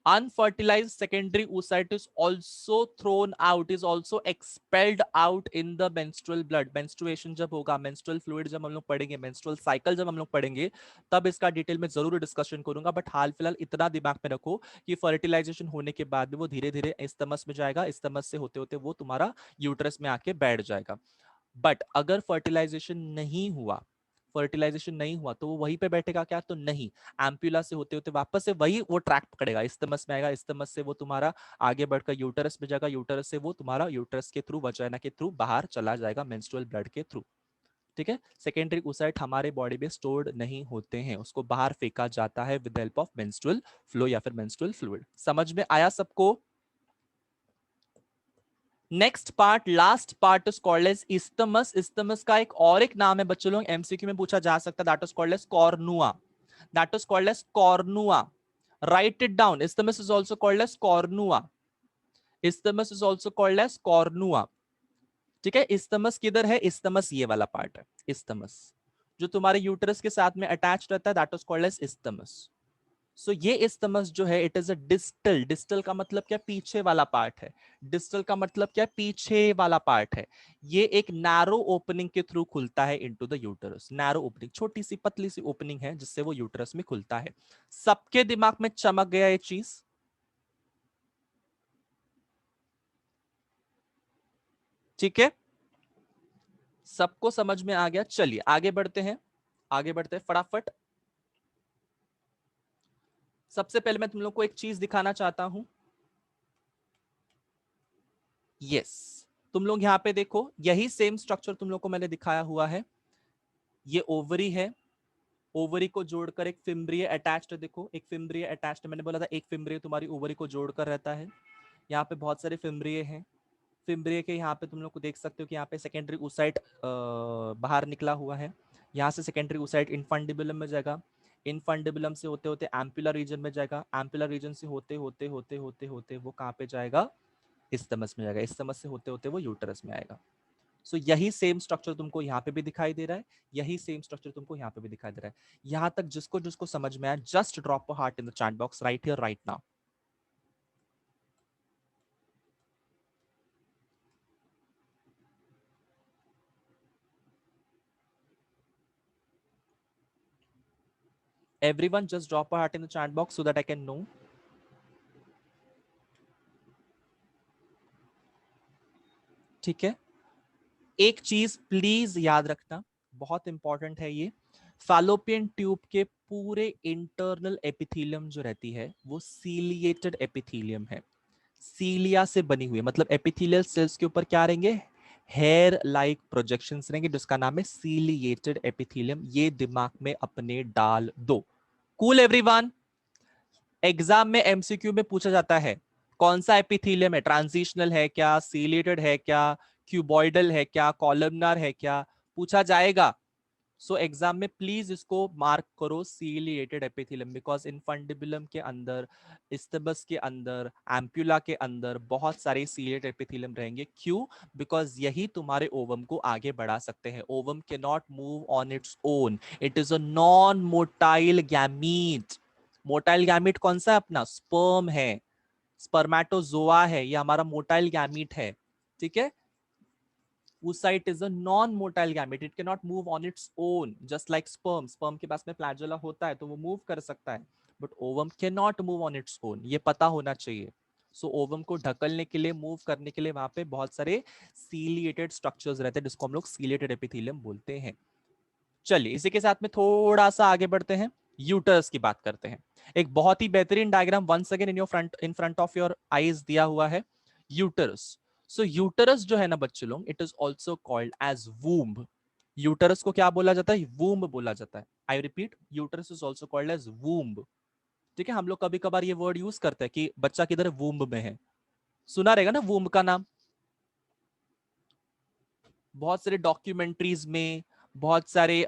Unfertilized secondary oocyte is also thrown out, is also expelled out in the menstrual blood. Menstruation जब होगा, menstrual fluid जब हम लोग पढ़ेंगे, menstrual cycle जब हम लोग पढ़ेंगे, तब इसका डिटेल में जरूर डिस्कशन करूंगा। बट हाल फिलहाल इतना दिमाग में रखो कि फर्टिलाइजेशन होने के बाद में वो धीरे धीरे इस्तमस में जाएगा, इस्तमस से होते होते वो तुम्हारा यूटरस में आके बैठ जाएगा। बट अगर फर्टिलाइजेशन नहीं हुआ, फर्टिलाइजेशन नहीं हुआ तो वो वहीं पे बैठेगा क्या? तो नहीं, एम्प्यूला से होते होते वापस से वही वो ट्रैक पकड़ेगा, इस्तमस में आएगा, इस्तमस से वो तुम्हारा आगे बढ़कर यूटरस में जाएगा, यूटरस से वो तुम्हारा यूटरस के थ्रू, वजाइना के थ्रू बाहर चला जाएगा मेंस्ट्रुअल ब्लड के थ्रू। ठीक है, सेकेंडरी oocyte हमारे बॉडी में स्टोर्ड नहीं होते हैं, उसको बाहर फेंका जाता है with help of menstrual flow या फिर मेंस्ट्रुअल फ्लूइड। समझ में आया सबको? Next part, last part is called as isthmus. Isthmus का एक नाम है बच्चों लोग, एमसीक्यू में पूछा जा सकता है, that is called as cornua. That is called as cornua. Write it down, isthmus is also called as cornua. Isthmus is also called as cornua. ठीक है, इस्थमस किधर है? इस्थमस ये वाला पार्ट है, इस्थमस जो तुम्हारे यूटरस के साथ में अटैच रहता है, that is called as isthmus. So ये इस्थमस जो है, it is a distal. Distal का मतलब क्या? पीछे वाला पार्ट है। डिस्टल का मतलब क्या? पीछे वाला पार्ट है। ये एक नैरो ओपनिंग के थ्रू खुलता है into the uterus. Narrow opening, छोटी सी पतली सी ओपनिंग है जिससे वो यूटरस में खुलता है। सबके दिमाग में चमक गया ये चीज? ठीक है, सबको समझ में आ गया? चलिए आगे बढ़ते हैं, आगे बढ़ते हैं फटाफट। सबसे पहले मैं तुम लोग को एक चीज दिखाना चाहता हूं। यस, तुम लोग यहां पे देखो, यही सेम स्ट्रक्चर तुम लोग को मैंने दिखाया हुआ है। ये ओवरी है, ओवरी को जोड़कर एक फिम्ब्रिय अटैच्ड है। देखो एक फिम्ब्रिय अटैच्ड, मैंने बोला था एक फिम्ब्रिय तुम्हारी ओवरी को जोड़कर रहता है। यहाँ पे बहुत सारे फिम्ब्रिय हैं। फिम्ब्रिय के यहाँ पे तुम लोग को देख सकते हो कि यहाँ पे सेकेंडरी oocyte बाहर निकला हुआ है। यहाँ से सेकेंडरी oocyte इनफंडिबुलम में जाएगा, इनफंडिबुलम से होते होते एम्पुलर रीजन में जाएगा, एम्पुलर रीजन से होते होते होते होते होते वो कहाँ पे जाएगा? इस्थमस में जाएगा, इस्थमस से होते होते वो यूटरस में आएगा। सो यही सेम स्ट्रक्चर तुमको यहाँ पे भी दिखाई दे रहा है, यही सेम स्ट्रक्चर तुमको यहाँ पे भी दिखाई दे रहा है। यहाँ तक जिसको जिसको समझ में आया, just drop a heart in the chat box right here right now. Everyone just drop a heart in the chat box so that I can know. ठीक है, एक चीज प्लीज याद रखना, बहुत इंपॉर्टेंट है ये। फैलोपियन ट्यूब के पूरे इंटरनल एपिथेलियम जो रहती है वो सीलिएटेड एपिथेलियम है। सीलिया से बनी हुई है, मतलब एपिथेलियल सेल्स के ऊपर क्या रहेंगे? हेयर लाइक प्रोजेक्शंस रहेंगे, जिसका नाम है सीलिएटेड एपिथेलियम। ये दिमाग में अपने डाल दो। Cool everyone? एग्जाम में एमसीक्यू में पूछा जाता है कौन सा एपिथेलियम है, ट्रांजिशनल है क्या, सीलिएटेड है क्या, क्यूबॉइडल है क्या, कॉलमनार है क्या, पूछा जाएगा। सो एग्जाम में प्लीज इसको मार्क करो, सीलिएटेड एपिथेलियम, बिकॉज इनफंडिबुलम के अंदर, इस्थमस के अंदर, एम्पुला के अंदर बहुत सारे सीलिएटेड एपिथेलियम रहेंगे। क्यों? बिकॉज यही तुम्हारे ओवम को आगे बढ़ा सकते हैं। Ovum can not move on its own, it is a non motile gamete. Motile gamete कौन सा है? अपना स्पर्म है, स्पर्मेटोजोआ है, ये हमारा मोटाइल गैमीट है। ठीक है, oocyte is a non-motile gamete, it cannot move on its own, just like sperm. sperm के पास में flagella होता है तो वो मूव कर सकता है, but ovum cannot move on its own, ये पता होना चाहिए। सो ओवम को ढकलने के लिए, मूव करने के लिए वहां पे बहुत सारे सीलिएटेड स्ट्रक्चर्स रहते हैं, जिसको हम लोग सीलिएटेड एपिथेलियम बोलते हैं। चलिए इसी के साथ में थोड़ा सा आगे बढ़ते हैं, यूटरस की बात करते हैं। एक बहुत ही बेहतरीन diagram once again in front of your eyes दिया हुआ है, यूटरस। सो यूटरस जो है ना बच्चे लोग, it is also called as womb. Uterus को क्या बोला जाता है? वूम्ब बोला जाता है। I repeat, uterus is also called as womb. ठीक है, हम लोग कभी कभार ये वर्ड यूज करते हैं कि बच्चा किधर है? वूम्ब में है। सुना रहेगा ना वूम्ब का नाम, बहुत सारे डॉक्यूमेंट्रीज में, बहुत सारे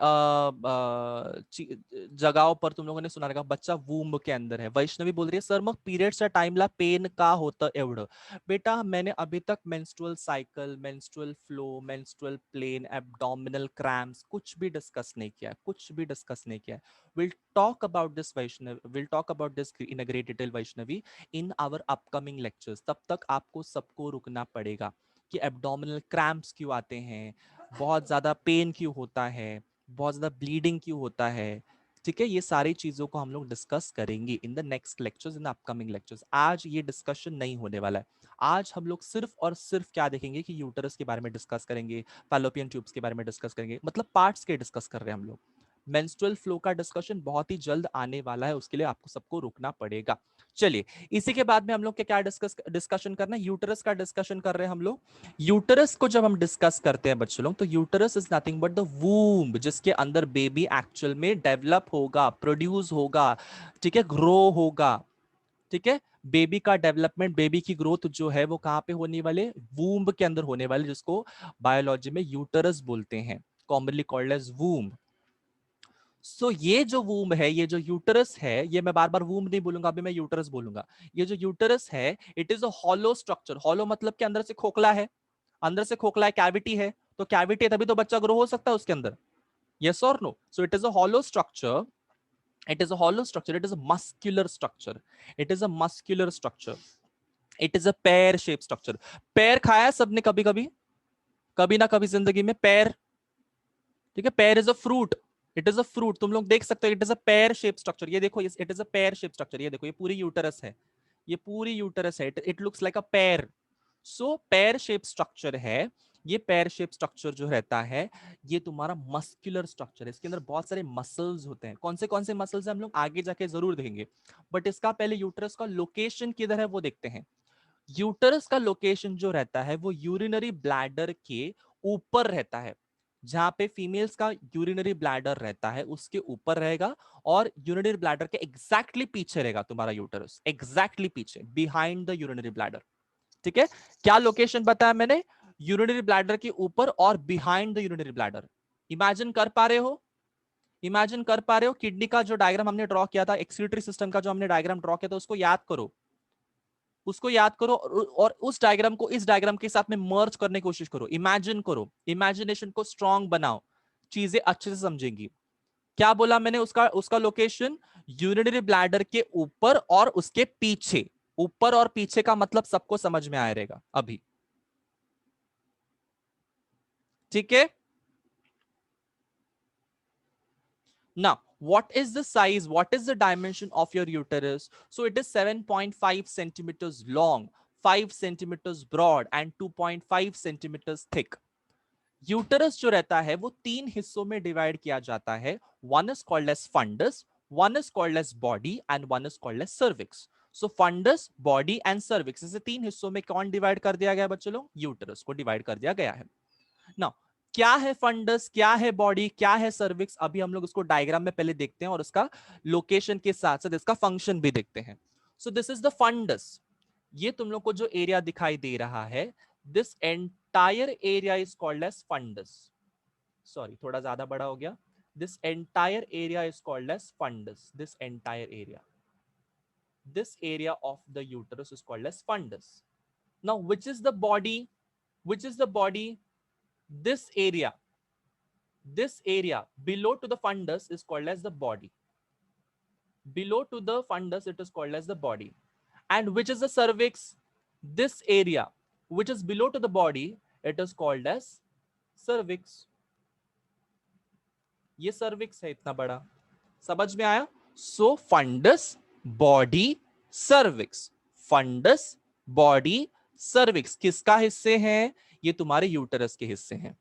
जगहों पर तुम लोगों ने सुना रहेगा बच्चा वूम्ब के अंदर है। वैष्णवी बोल रही है सर मग पिरियड्सच्या टाइमला पेन का होतं एवढं? बेटा मैंने अभी तक menstrual cycle, menstrual flow, menstrual pain, abdominal cramps कुछ भी डिस्कस नहीं किया, कुछ भी डिस्कस नहीं किया। Will talk about this Vaishnavi, will talk about this in a great detail Vaishnavi in our upcoming lectures. तब तक आपको सबको रुकना पड़ेगा कि एब्डोमिनल क्रैम्प्स क्यों आते हैं, बहुत ज़्यादा पेन क्यों होता है, बहुत ज़्यादा ब्लीडिंग क्यों होता है। ठीक है, ये सारी चीज़ों को हम लोग डिस्कस करेंगे in the next lectures, in the upcoming lectures. आज ये डिस्कशन नहीं होने वाला है। आज हम लोग सिर्फ और सिर्फ क्या देखेंगे कि यूटरस के बारे में डिस्कस करेंगे, फैलोपियन ट्यूब्स के बारे में डिस्कस करेंगे, मतलब पार्ट्स के डिस्कस कर रहे हैं हम लोग। मेंस्ट्रुअल फ्लो का डिस्कशन बहुत ही जल्द आने वाला है, उसके लिए आपको सबको रुकना पड़ेगा। चलिए इसी के बाद में हम लोग क्या डिस्कशन करना है? यूटरस का डिस्कशन कर रहे हैं हम लोग। यूटरस को जब हम डिस्कस करते हैं बच्चों लोग, तो uterus is nothing but the womb, जिसके अंदर बेबी एक्चुअल में डेवलप होगा, प्रोड्यूस होगा, ठीक है, ग्रो होगा। ठीक है, बेबी का डेवलपमेंट, बेबी की ग्रोथ जो है वो कहाँ पे होने वाले, वूम्ब के अंदर होने वाले, जिसको बायोलॉजी में यूटरस बोलते हैं, कॉमनली कॉल्ड एज वूम्ब। सो ये जो वूम्ब है, ये जो यूटरस है, ये मैं बार बार वूम्ब नहीं बोलूंगा, अभी मैं यूटरस बोलूंगा। ये जो यूटरस है, it is a hollow structure. Hollow मतलब कि अंदर से खोखला है, अंदर से खोखला है, कैविटी है, तो कैविटी है तभी तो बच्चा ग्रो हो सकता है उसके अंदर। यस और no? So it is a hollow structure, it is a hollow structure, it is a muscular structure, it is a muscular structure, it is a pear shaped structure। पैर खाया सबने कभी कभी, कभी ना कभी जिंदगी में पैर, ठीक है, पैर is a fruit, it is a fruit, तुम लोग देख सकते हो, it is a pear shape structure. ये देखो, it is a pear shape structure, ये देखो, ये पूरी यूटरस है, ये पूरी यूटरस है, it looks like a pair. So pear shape structure है, ये पेयर शेप स्ट्रक्चर जो रहता है, ये तुम्हारा मस्कुलर स्ट्रक्चर है। इसके अंदर बहुत सारे मसल्स होते हैं, कौन से मसल्स हम लोग आगे जाके जरूर देखेंगे, बट इसका पहले यूटरस का लोकेशन किधर है वो देखते हैं। यूटरस का लोकेशन जो रहता है वो यूरिनरी ब्लैडर के ऊपर रहता है। जहां पे फीमेल्स का यूरिनरी ब्लैडर रहता है उसके ऊपर रहेगा, और यूरिनरी ब्लैडर के एग्जैक्टली पीछे रहेगा तुम्हारा यूटरस, एग्जैक्टली पीछे, बिहाइंड द यूरिनरी ब्लैडर। ठीक है, क्या लोकेशन बताया मैंने, यूरिनरी ब्लैडर के ऊपर और behind the urinary bladder. Imagine कर पा रहे हो, इमेजिन कर पा रहे हो, किडनी का जो डायग्राम हमने ड्रॉ किया था, एक्सक्रीटरी सिस्टम का जो हमने डायग्राम ड्रॉ किया था, उसको याद करो, उसको याद करो, और उस डायग्राम को इस डायग्राम के साथ में मर्ज करने की कोशिश करो, इमेजिन करो, इमेजिनेशन को स्ट्रांग बनाओ, चीजें अच्छे से समझेंगी। क्या बोला मैंने, उसका उसका लोकेशन यूरिनरी ब्लैडर के ऊपर और उसके पीछे। ऊपर और पीछे का मतलब सबको समझ में आ रहेगा अभी, ठीक है। Now, what is the size? What is the dimension of your uterus? So it is 7.5 centimeters long, 5 centimeters broad, and 2.5 centimeters thick. Uterus जो रहता है वो तीन हिस्सों में डिवाइड किया जाता है। One is called as fundus, one is called as body, and one is called as cervix. So fundus, body and cervix, इसे तीन हिस्सों में कौन डिवाइड कर दिया गया बच्चों लोग, यूटरस को डिवाइड कर दिया गया है। नाउ, क्या है फंडस, क्या है बॉडी, क्या है सर्विक्स, अभी हम लोग उसको डायग्राम में पहले देखते हैं और उसका लोकेशन के साथ साथ इसका फंक्शन भी देखते हैं। So this is the fundus. ये तुम लोग को जो एरिया दिखाई दे रहा है, this entire area is called as fundus. Sorry, थोड़ा ज्यादा बड़ा हो गया। This entire area is called as fundus, this entire area, this area of the uterus is called as fundus. Now, which is the body, which is the body, this area below to the fundus is called as the body. Below to the fundus, it is called as the body. And which is the cervix, this area which is below to the body, it is called as cervix. ये cervix है इतना बड़ा, समझ में आया? So fundus, body, cervix, fundus, body, cervix किसका हिस्से हैं? ये तुम्हारे यूटरस के हिस्से हैं,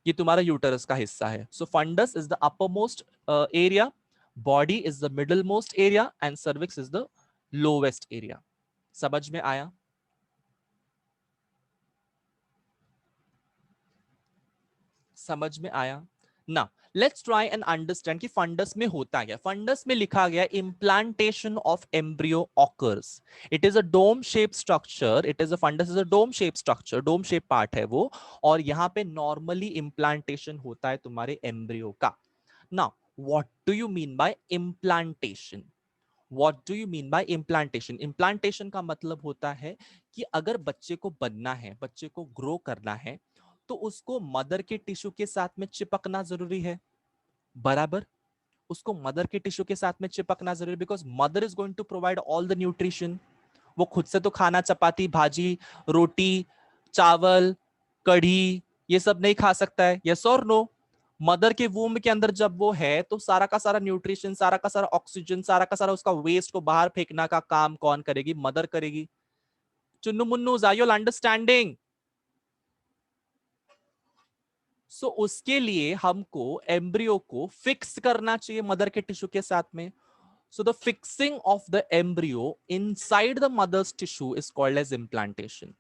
ये तुम्हारा यूटरस का हिस्सा है। So fundus is the upper most area, body is the middle most area, and cervix is the lowest area. समझ में आया? समझ में आया ना? लेट्स ट्राई एंड अंडरस्टैंड कि फंडस में होता क्या। फंडस में लिखा गया implantation of embryo occurs. It is a dome shape structure, it is a fundus is a dome shape structure, dome shape part है वो, और यहां पे नॉर्मली इम्प्लांटेशन होता है तुम्हारे एम्ब्रियो का। Now what do you mean bye implantation? What do you mean bye implantation? Implantation का मतलब होता है कि अगर बच्चे को बनना है, बच्चे को ग्रो करना है, तो उसको मदर के टिश्यू के साथ में चिपकना जरूरी है, बराबर। उसको मदर के टिश्यू के साथ में चिपकना जरूरी, because mother is going to provide all the nutrition. वो खुद से तो खाना, चपाती, भाजी, रोटी, चावल, कढ़ी, ये सब नहीं खा सकता है, यस और नो? मदर के वूम के अंदर जब वो है तो सारा का सारा न्यूट्रिशन, सारा का सारा ऑक्सीजन, सारा का सारा उसका वेस्ट को बाहर फेंकना का काम कौन करेगी? मदर करेगी। Chunnu Munnu, are you understanding? So उसके लिए हमको एम्ब्रियो को फिक्स करना चाहिए मदर के टिश्यू के साथ में। So the fixing of the embryo inside the mother's tissue is called as implantation.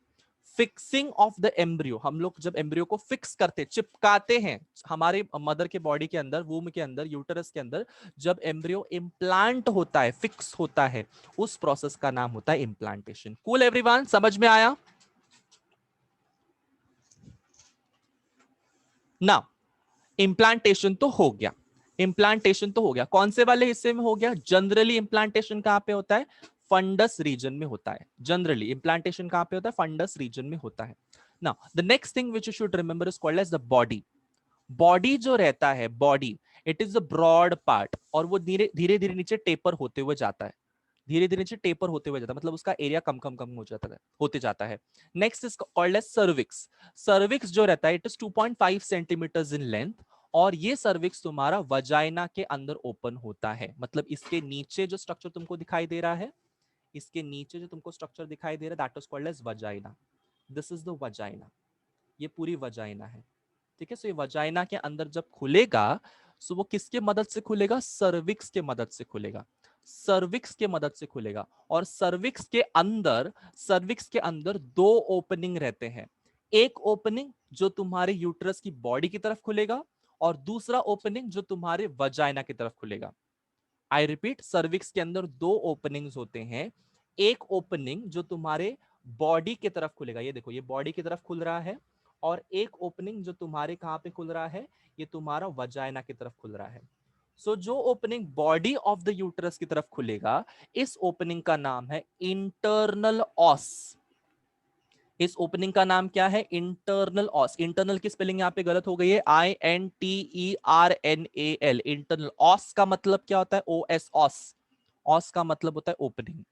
Fixing of the embryo, हम लोग जब एम्ब्रियो को फिक्स करते, चिपकाते हैं हमारे मदर के बॉडी के अंदर, वूम के अंदर, यूटरस के अंदर, जब एम्ब्रियो इम्प्लांट होता है, फिक्स होता है, उस प्रोसेस का नाम होता है इम्प्लांटेशन। कूल एवरीवन, समझ में आया ना? इम्प्लांटेशन तो हो गया, इम्प्लांटेशन तो हो गया। कौन से वाले हिस्से में हो गया? जनरली इम्प्लांटेशन कहां पे होता है? फंडस रीजन में होता है। जनरली इम्प्लांटेशन कहां पे होता है? फंडस रीजन में होता है। Now the next thing which you should remember is called as the body. Body जो रहता है, body, it is a broad part, और वो धीरे धीरे धीरे नीचे टेपर होते हुए जाता है, धीरे धीरे नीचे टेपर होते हुए जाता है, मतलब उसका एरिया कम कम कम हो जाता है, होते जाता है। Next is called as cervix. Cervix जो रहता है, it is 2.5 centimetres in length, और ये सर्विक्स तुम्हारा वजाइना के अंदर ओपन होता है। मतलब इसके नीचे जो स्ट्रक्चर तुमको दिखाई दे रहा है, इसके नीचे जो तुमको स्ट्रक्चर दिखाई दे रहा है, that is called as vagina. This is the vagina, ये पूरी वजाइना है। ठीक है, सो ये वजाइना के अंदर जब खुलेगा, सो वो किसके मदद से खुलेगा? सर्विक्स के मदद से खुलेगा, सर्विक्स के मदद से खुलेगा। और सर्विक्स के अंदर दो ओपनिंग रहते हैं। एक ओपनिंग जो तुम्हारे यूट्रस की बॉडी की तरफ खुलेगा, और दूसरा ओपनिंग जो तुम्हारे वजाइना की तरफ खुलेगा। आई रिपीट, सर्विक्स के अंदर दो ओपनिंग्स होते हैं। एक ओपनिंग जो तुम्हारे बॉडी की तरफ खुलेगा, ये देखो, ये बॉडी की तरफ खुल रहा है, और एक ओपनिंग जो तुम्हारे कहां पे खुल रहा है? ये तुम्हारा वजाइना की तरफ खुल रहा है। सो जो opening body of the uterus की तरफ खुलेगा, इस ओपनिंग का नाम है इंटरनल ऑस। इस ओपनिंग का नाम क्या है? इंटरनल ऑस। इंटरनल की स्पेलिंग यहां पे गलत हो गई है, INTERNAL। इंटरनल ऑस का मतलब क्या होता है? OS, ऑस। ऑस का मतलब होता है ओपनिंग।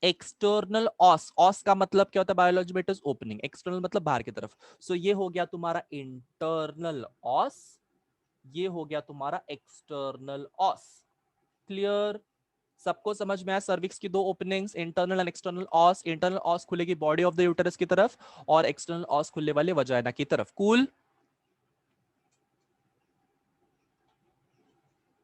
एक्सटर्नल ऑस, ऑस का मतलब क्या होता है बायोलॉजी में? It is opening. एक्सटर्नल मतलब बाहर की तरफ। सो ये हो गया तुम्हारा इंटरनल ऑस, ये हो गया तुम्हारा एक्सटर्नल ऑस। क्लियर? सबको समझ में आया? सर्विक्स की दो openings, internal and external os. Internal os खुलेगी बॉडी ऑफ द यूटरस की तरफ, और एक्सटर्नल ऑस खुलने वाले वजाइना की तरफ। Cool?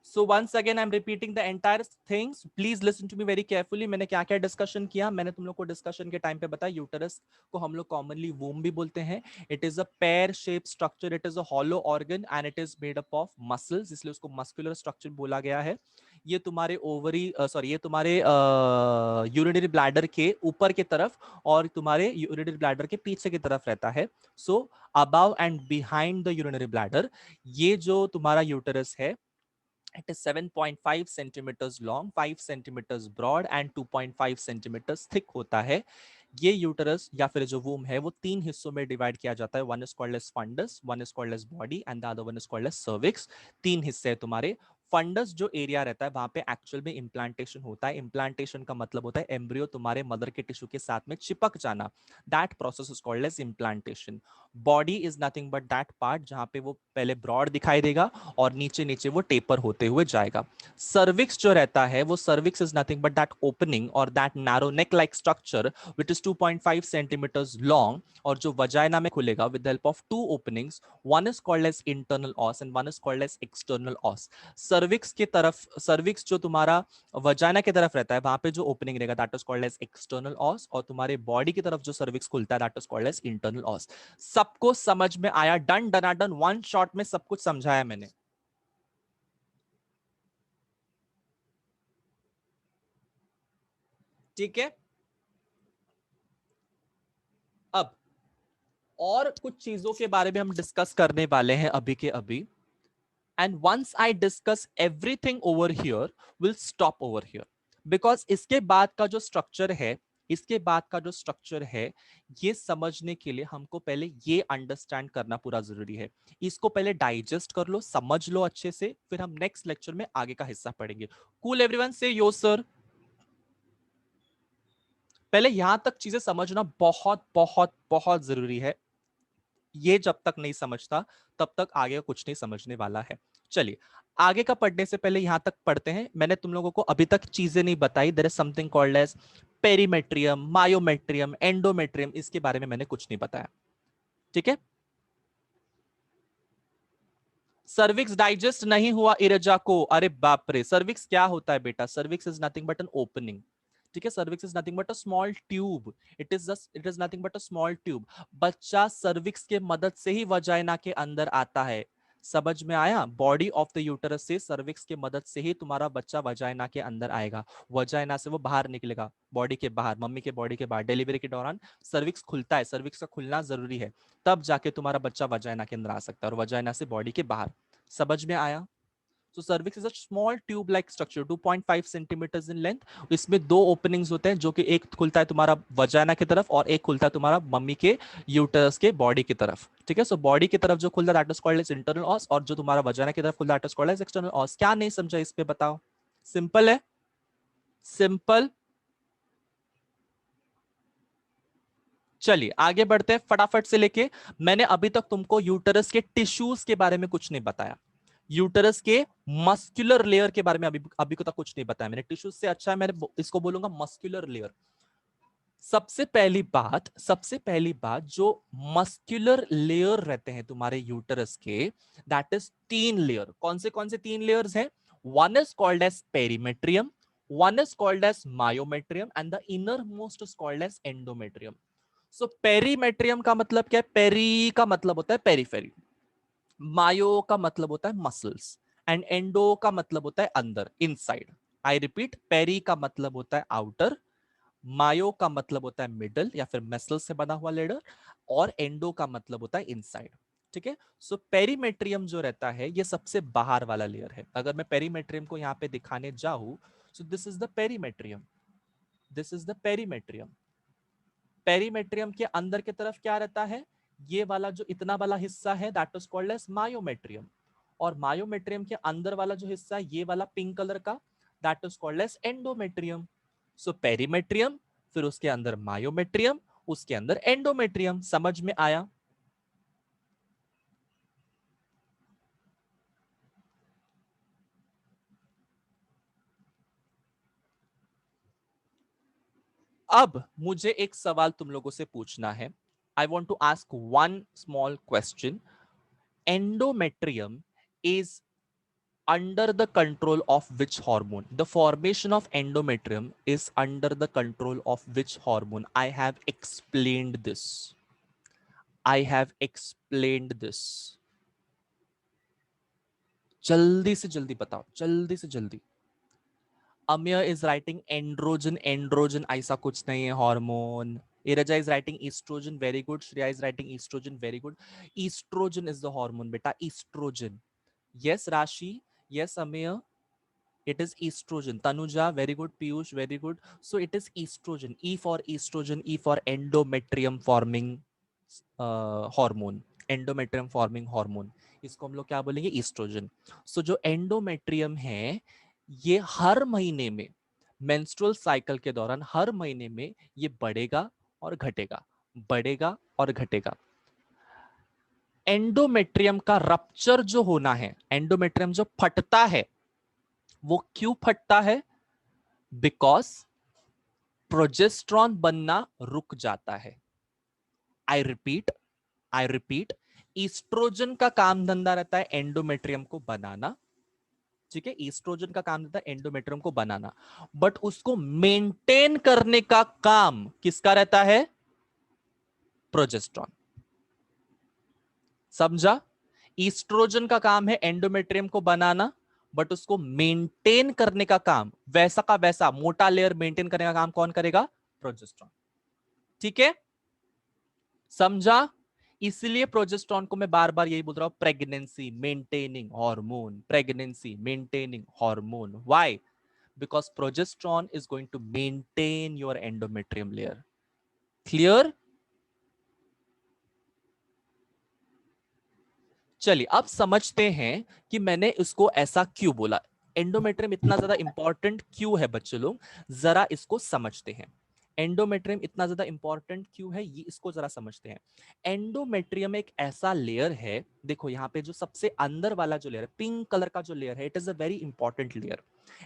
So once again I'm repeating the entire things. Please listen to me very carefully. मैंने क्या क्या डिस्कशन किया? मैंने तुम लोग को डिस्कशन के टाइम पे बताया, यूटरस को हम लोग कॉमनली वूम भी बोलते हैं। It is a pear shape structure, it is a hollow organ, and it is made up of muscles, इसलिए उसको मस्कुलर स्ट्रक्चर बोला गया है। ये तुम्हारे ओवरी सॉरी ये तुम्हारे यूरिनरी ब्लैडर के ऊपर की तरफ, और तुम्हारे यूरिनरी ब्लैडर के पीछे की तरफ रहता है। So above and behind the urinary bladder, ये जो तुम्हारा यूटरस है, it is 7.5 centimeters long, 5 centimeters broad and 2.5 centimeters thick होता है। ये यूटरस या फिर जो वूम है, वो तीन हिस्सों में डिवाइड किया जाता है। One is called as fundus, one is called as body, and the other one is called as cervix. तीन हिस्से हैं तुम्हारे। फंडस जो एरिया रहता है, वहां पे एक्चुअल में इम्प्लांटेशन होता है। इम्प्लांटेशन का मतलब होता है एम्ब्रियो तुम्हारे मदर के टिश्यू के साथ में चिपक जाना। That process is called as implantation. Body is nothing but that part जहां पे वो पहले ब्रॉड दिखाई देगा, और नीचे नीचे वो टेपर होते हुए जाएगा। सर्विक्स जो रहता है, वो cervix is nothing but that opening और that narrow neck like structure which is 2.5 centimetres long, और जो वजाइना में खुलेगा with help of two openings. One is called as internal os and one is called as external os. Cervix की तरफ, cervix जो तुम्हारा vagina की तरफ रहता है, वहां पे जो ओपनिंग रहेगा that is called as external os, और तुम्हारे बॉडी की तरफ जो सर्विक्स खुलता है that is called as internal os. सबको समझ में आया? डन डनाडन, वन शॉट में सब कुछ समझाया मैंने। ठीक है, अब और कुछ चीजों के बारे में हम डिस्कस करने वाले हैं अभी के अभी। And once I discuss everything over here, will stop over here, because इसके बाद का जो स्ट्रक्चर है, इसके बाद का जो स्ट्रक्चर है, ये समझने के लिए हमको पहले ये अंडरस्टैंड करना पूरा जरूरी है। इसको पहले डाइजेस्ट कर लो, समझ लो अच्छे से, फिर हम नेक्स्ट लेक्चर में आगे का हिस्सा पढ़ेंगे। कूल एवरीवन से यो सर। पहले यहां तक चीजें समझना बहुत बहुत बहुत जरूरी है। ये जब तक नहीं समझता, तब तक आगे कुछ नहीं समझने वाला है। चलिए, आगे का पढ़ने से पहले यहां तक पढ़ते हैं। मैंने तुम लोगों को अभी तक चीजें नहीं बताई। There is something called as perimetrium, myometrium, endometrium, इसके बारे में मैंने कुछ नहीं बताया। ठीक है, सर्विक्स डाइजेस्ट नहीं हुआ इरजा को? अरे बाप रे, सर्विक्स क्या होता है बेटा? Cervix is nothing but an opening. ठीक है, cervix is nothing but a small tube, it is nothing but a small tube. बच्चा सर्विक्स के मदद से ही वजाइना के अंदर आता है। समझ में आया? बॉडी ऑफ द यूटरस से सर्विक्स के मदद से ही तुम्हारा बच्चा वजाइना के अंदर आएगा, वजाइना से वो बाहर निकलेगा, बॉडी के बाहर, मम्मी के बॉडी के बाहर। डिलीवरी के दौरान सर्विक्स खुलता है, सर्विक्स का खुलना जरूरी है, तब जाके तुम्हारा बच्चा वजाइना के अंदर आ सकता है, और वजाइना से बॉडी के बाहर। समझ में आया? So cervix is a small tube-like structure, 2.5 centimetres in length. इसमें दो ओपनिंग्स होते हैं, जो कि एक खुलता है तुम्हारा वजाना की तरफ और एक खुलता है तुम्हारा मम्मी के यूटरस के बॉडी की तरफ। ठीक है, सो बॉडी की तरफ जो खुलता है that is called as internal os, और जो तुम्हारा वजाना की तरफ खुलता है that is called as external os. क्या नहीं समझा इस पे बताओ? सिंपल है, सिंपल। चलिए आगे बढ़ते हैं फटाफट से लेके। मैंने अभी तक तुमको यूटरस के टिश्यूज के बारे में कुछ नहीं बताया, यूटरस के मस्कुलर लेयर के बारे में अभी अभी तक कुछ नहीं बताया मैंने। टिश्यूज से अच्छा है, मैंने इसको बोलूंगा मस्कुलर लेयर। सबसे पहली बात जो मस्कुलर लेयर रहते हैं तुम्हारे यूटरस के, दैट इज तीन लेयर। कौन से तीन लेयर्स हैं? One is called as perimetrium, one is called as myometrium, and the inner most is called as endometrium. So perimetrium का मतलब क्या है? पेरी का मतलब होता है पेरीफेरी, मायो का मतलब होता है मसल्स, एंड एंडो का मतलब होता है अंदर, इनसाइड। आई रिपीट, पेरी का मतलब होता है आउटर, मायो का मतलब होता है मिडल या फिर मसल से बना हुआ लेयर, और एंडो का मतलब होता है इनसाइड। ठीक है, सो पेरीमेट्रियम जो रहता है ये सबसे बाहर वाला लेयर है। अगर मैं पेरीमेट्रियम को यहां पे दिखाने जाऊं, सो this is the perimetrium, this is the perimetrium. Perimetrium के अंदर की तरफ क्या रहता है? ये वाला जो इतना वाला हिस्सा है that is called as myometrium, और मायोमेट्रियम के अंदर वाला जो हिस्सा है ये वाला पिंक कलर का, that is called as endometrium. So perimetrium, फिर उसके अंदर मायोमेट्रियम, उसके अंदर एंडोमेट्रियम। समझ में आया? अब मुझे एक सवाल तुम लोगों से पूछना है। I want to ask one small question. Endometrium is under the control of which hormone? The formation of endometrium is under the control of which hormone? I have explained this. I have explained this. जल्दी से जल्दी बताओ, जल्दी से जल्दी। Amiya is writing androgen, androgen ऐसा कुछ नहीं है hormone. Irja is writing estrogen, very good. Shreya is writing estrogen, very good. Estrogen is the hormone बेटा, estrogen. Yes Rashi, yes Amiya, it is estrogen. Tanuja, very good. Piyush, very good. So it is estrogen. E for estrogen, E for endometrium forming hormone, endometrium forming hormone, इसको हम लोग क्या बोलेंगे? Oestrogen. सो जो endometrium है ये हर महीने में, मेंस्ट्रुअल साइकिल के दौरान हर महीने में ये बढ़ेगा और घटेगा, बढ़ेगा और घटेगा। एंडोमेट्रियम का रप्चर जो होना है, एंडोमेट्रियम जो फटता है, वो क्यों फटता है? बिकॉज प्रोजेस्ट्रॉन बनना रुक जाता है। I repeat, I repeat, oestrogen का काम धंधा रहता है एंडोमेट्रियम को बनाना। ठीक है, ईस्ट्रोजन का काम रहता है एंडोमेट्रियम को बनाना, बट उसको मेंटेन करने का काम किसका रहता है? प्रोजेस्ट्रॉन। समझा? ईस्ट्रोजन का काम है एंडोमेट्रियम को बनाना, बट उसको मेंटेन करने का काम, वैसा का वैसा मोटा लेयर मेंटेन करने का काम कौन करेगा? प्रोजेस्ट्रॉन। ठीक है, समझा? इसलिए प्रोजेस्टेरॉन को मैं बार बार यही बोल रहा हूं, pregnancy maintaining hormone, pregnancy maintaining hormone. Why? Because progesterone is going to maintain your endometrium layer. Clear? चलिए अब समझते हैं कि मैंने इसको ऐसा क्यों बोला, एंडोमेट्रियम इतना ज्यादा इंपॉर्टेंट क्यों है बच्चे लोग, जरा इसको समझते हैं। एंडोमेट्रियम इतना ज्यादा इंपॉर्टेंट क्यों है ये इसको जरा समझते हैं। एंडोमेट्रियम एक ऐसा लेयर है, देखो यहाँ पे जो सबसे अंदर वाला जो लेयर है, पिंक कलर का जो लेयर है, it is a very important layer,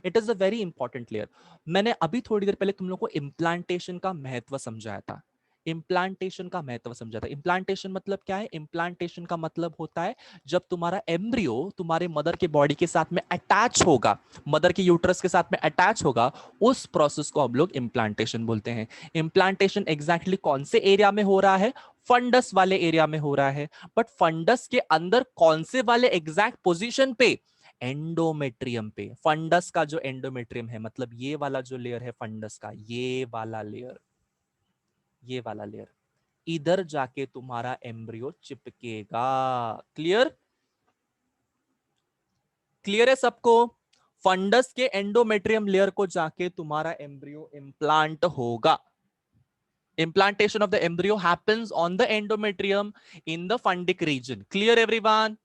it is a very important layer. मैंने अभी थोड़ी देर पहले तुम लोग को इम्प्लांटेशन का महत्व समझाया था। इम्प्लांटेशन का महत्व समझा था। इम्प्लांटेशन मतलब क्या है? इम्प्लांटेशन का मतलब होता है जब तुम्हारा एम्ब्रियो तुम्हारे मदर के बॉडी के साथ में अटैच होगा, मदर के यूट्रस के साथ में अटैच होगा, उस प्रोसेस को हम लोग इम्प्लांटेशन बोलते हैं। इम्प्लांटेशन एग्जैक्टली कौन से एरिया में हो रहा है? फंडस वाले एरिया में हो रहा है। बट फंडस के अंदर कौन से वाले एग्जैक्ट पोजीशन पे? एंडोमेट्रियम पे। फंडस का जो एंडोमेट्रियम है, मतलब ये वाला जो लेयर है फंडस का, ये वाला लेयर, ये वाला लेयर, इधर जाके तुम्हारा एम्ब्रियो चिपकेगा। क्लियर? क्लियर है सबको? फंडस के एंडोमेट्रियम लेयर को जाके तुम्हारा एम्ब्रियो इम्प्लांट होगा। Implantation of the embryo happens on the endometrium in the fundic region. Clear everyone?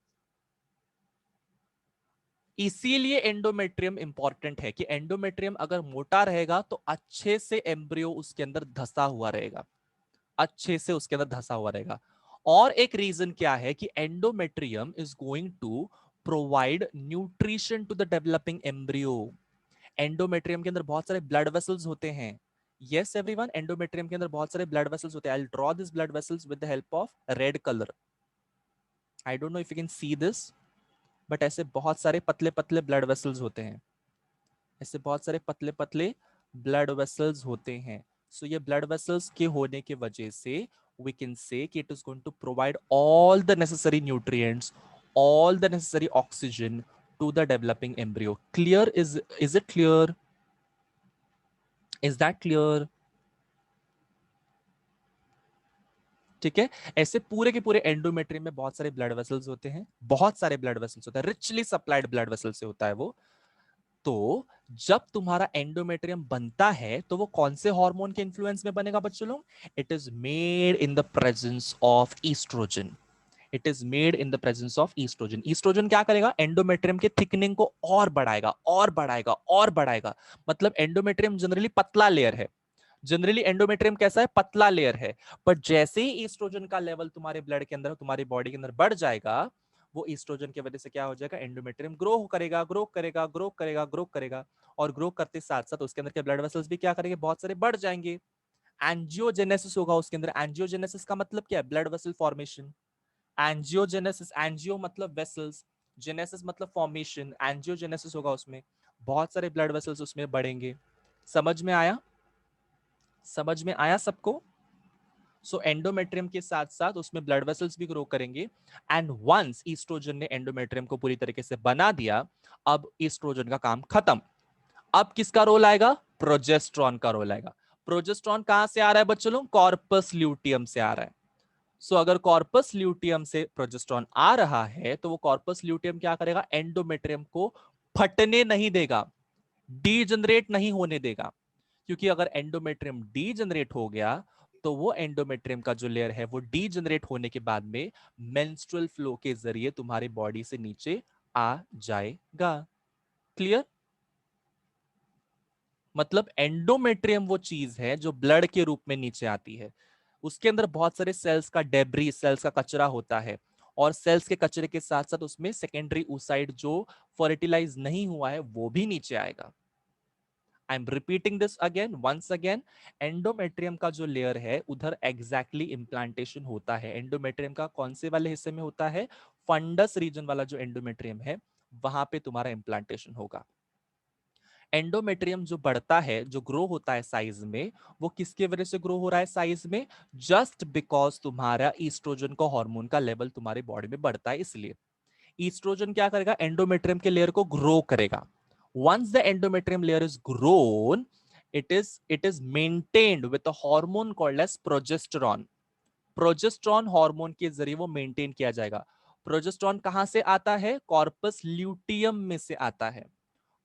इसीलिए एंडोमेट्रियम इंपॉर्टेंट है कि एंडोमेट्रियम अगर मोटा रहेगा तो अच्छे से एम्ब्रियो उसके अंदर धसा हुआ रहेगा, अच्छे से उसके अंदर धसा हुआ रहेगा। और एक रीजन क्या है कि endometrium is going to provide nutrition to the developing embryo. Endometrium के अंदर बहुत सारे ब्लड वेसल्स होते हैं। यस एवरीवन, एंडोमेट्रियम के अंदर बहुत सारे ब्लड वेसल्स होते हैं। आई will draw this blood vessels with the help of red colour. I don't know if you can see this, but ऐसे बहुत सारे पतले पतले ब्लड वेसल्स होते हैं, ऐसे बहुत सारे पतले पतले ब्लड वेसल्स होते हैं। सो ये ब्लड वेसल्स के होने की वजह से we can say कि it is going to provide all the necessary nutrients, all the necessary oxygen to the developing embryo. Clear? Is it clear? Is that clear? ठीक है। ऐसे पूरे के पूरे एंडोमेट्रियम में बहुत सारे ब्लड वेसल्स होते हैं, बहुत सारे ब्लड वेसल्स होते हैं, रिचली सप्लाइड ब्लड वेसल से होता है वो। तो जब तुम्हारा एंडोमेट्रियम बनता है तो वो कौन से हार्मोन के इन्फ्लुएंस में बनेगा बच्चों लोग? It is made in the presence of estrogen. It is made in the presence of estrogen. Estrogen क्या करेगा? एंडोमेट्रियम के थिकनिंग को और बढ़ाएगा और बढ़ाएगा और बढ़ाएगा। मतलब एंडोमेट्रियम जनरली पतला लेयर है, जनरली एंडोमेट्रियम कैसा है? पतला लेयर है। पर जैसे ही ईस्ट्रोजन का लेवल तुम्हारे ब्लड के अंदर, तुम्हारी बॉडी के अंदर बढ़ जाएगा, वो ईस्ट्रोजन की वजह से क्या हो जाएगा? एंडोमेट्रियम ग्रो करेगा, ग्रो करेगा, ग्रो करेगा, ग्रो करेगा। और ग्रो करते साथ साथ उसके अंदर के ब्लड वेसल्स भी क्या करेंगे? बहुत सारे बढ़ जाएंगे। एंजियोजेनेसिस होगा उसके अंदर। एंजियोजेनेसिस का मतलब क्या है? Blood vessel formation. Angiogenesis, angio मतलब वेसल्स, जेनेसिस मतलब फॉर्मेशन। एंजियोजेनेसिस होगा उसमें, बहुत सारे ब्लड वेसल्स उसमें बढ़ेंगे। समझ में आया? समझ में आया सबको? सो एंडोमेट्रियम के साथ साथ उसमें ब्लड वेसल्स भी ग्रो करेंगे। एंड वंस ईस्ट्रोजन ने एंडोमेट्रियम को पूरी तरीके से बना दिया, अब ईस्ट्रोजन का काम खत्म। अब किसका रोल आएगा? प्रोजेस्ट्रॉन का रोल आएगा। प्रोजेस्ट्रॉन कहां से आ रहा है बच्चों लोग? कॉर्पस ल्यूटियम से आ रहा है। सो अगर कॉर्पस ल्यूटियम से प्रोजेस्ट्रॉन आ रहा है तो वो कॉर्पस ल्यूटियम क्या करेगा? एंडोमेट्रियम को फटने नहीं देगा, डीजनरेट नहीं होने देगा। क्योंकि अगर एंडोमेट्रियम डीजनरेट हो गया तो वो एंडोमेट्रियम का जो लेयर है वो डीजनरेट होने के बाद में मेंस्ट्रुअल फ्लो के जरिए तुम्हारी बॉडी से नीचे आ जाएगा। क्लियर? मतलब एंडोमेट्रियम वो चीज है जो ब्लड के रूप में नीचे आती है। उसके अंदर बहुत सारे सेल्स का डेब्री, सेल्स का कचरा होता है। और सेल्स के कचरे के साथ साथ उसमें सेकेंडरी oocyte जो फर्टिलाइज नहीं हुआ है वो भी नीचे आएगा। I am repeating this again, once again. Endometrium का जो लेयर है उधर एग्जैक्टली इंप्लांटेशन होता है। एंडोमेट्रियम का कौन से वाले हिस्से में होता है? फंडस रीजन वाला जो एंडोमेट्रियम है वहां पे तुम्हारा इंप्लांटेशन होगा। एंडोमेट्रियम जो बढ़ता है, जो ग्रो होता है साइज में, वो किसके वजह से ग्रो हो रहा है साइज में? जस्ट बिकॉज तुम्हारा ईस्ट्रोजन का हार्मोन का लेवल तुम्हारी बॉडी में बढ़ता है, इसलिए ईस्ट्रोजन क्या करेगा? एंडोमेट्रियम के लेयर को ग्रो करेगा। Once the endometrium layer is grown, it is maintained with a hormone called as progesterone. Progesterone hormone के जरिए वो मेंटेन किया जाएगा। प्रोजेस्ट्रॉन कहां से आता है? कॉर्पस ल्यूटियम में से आता है।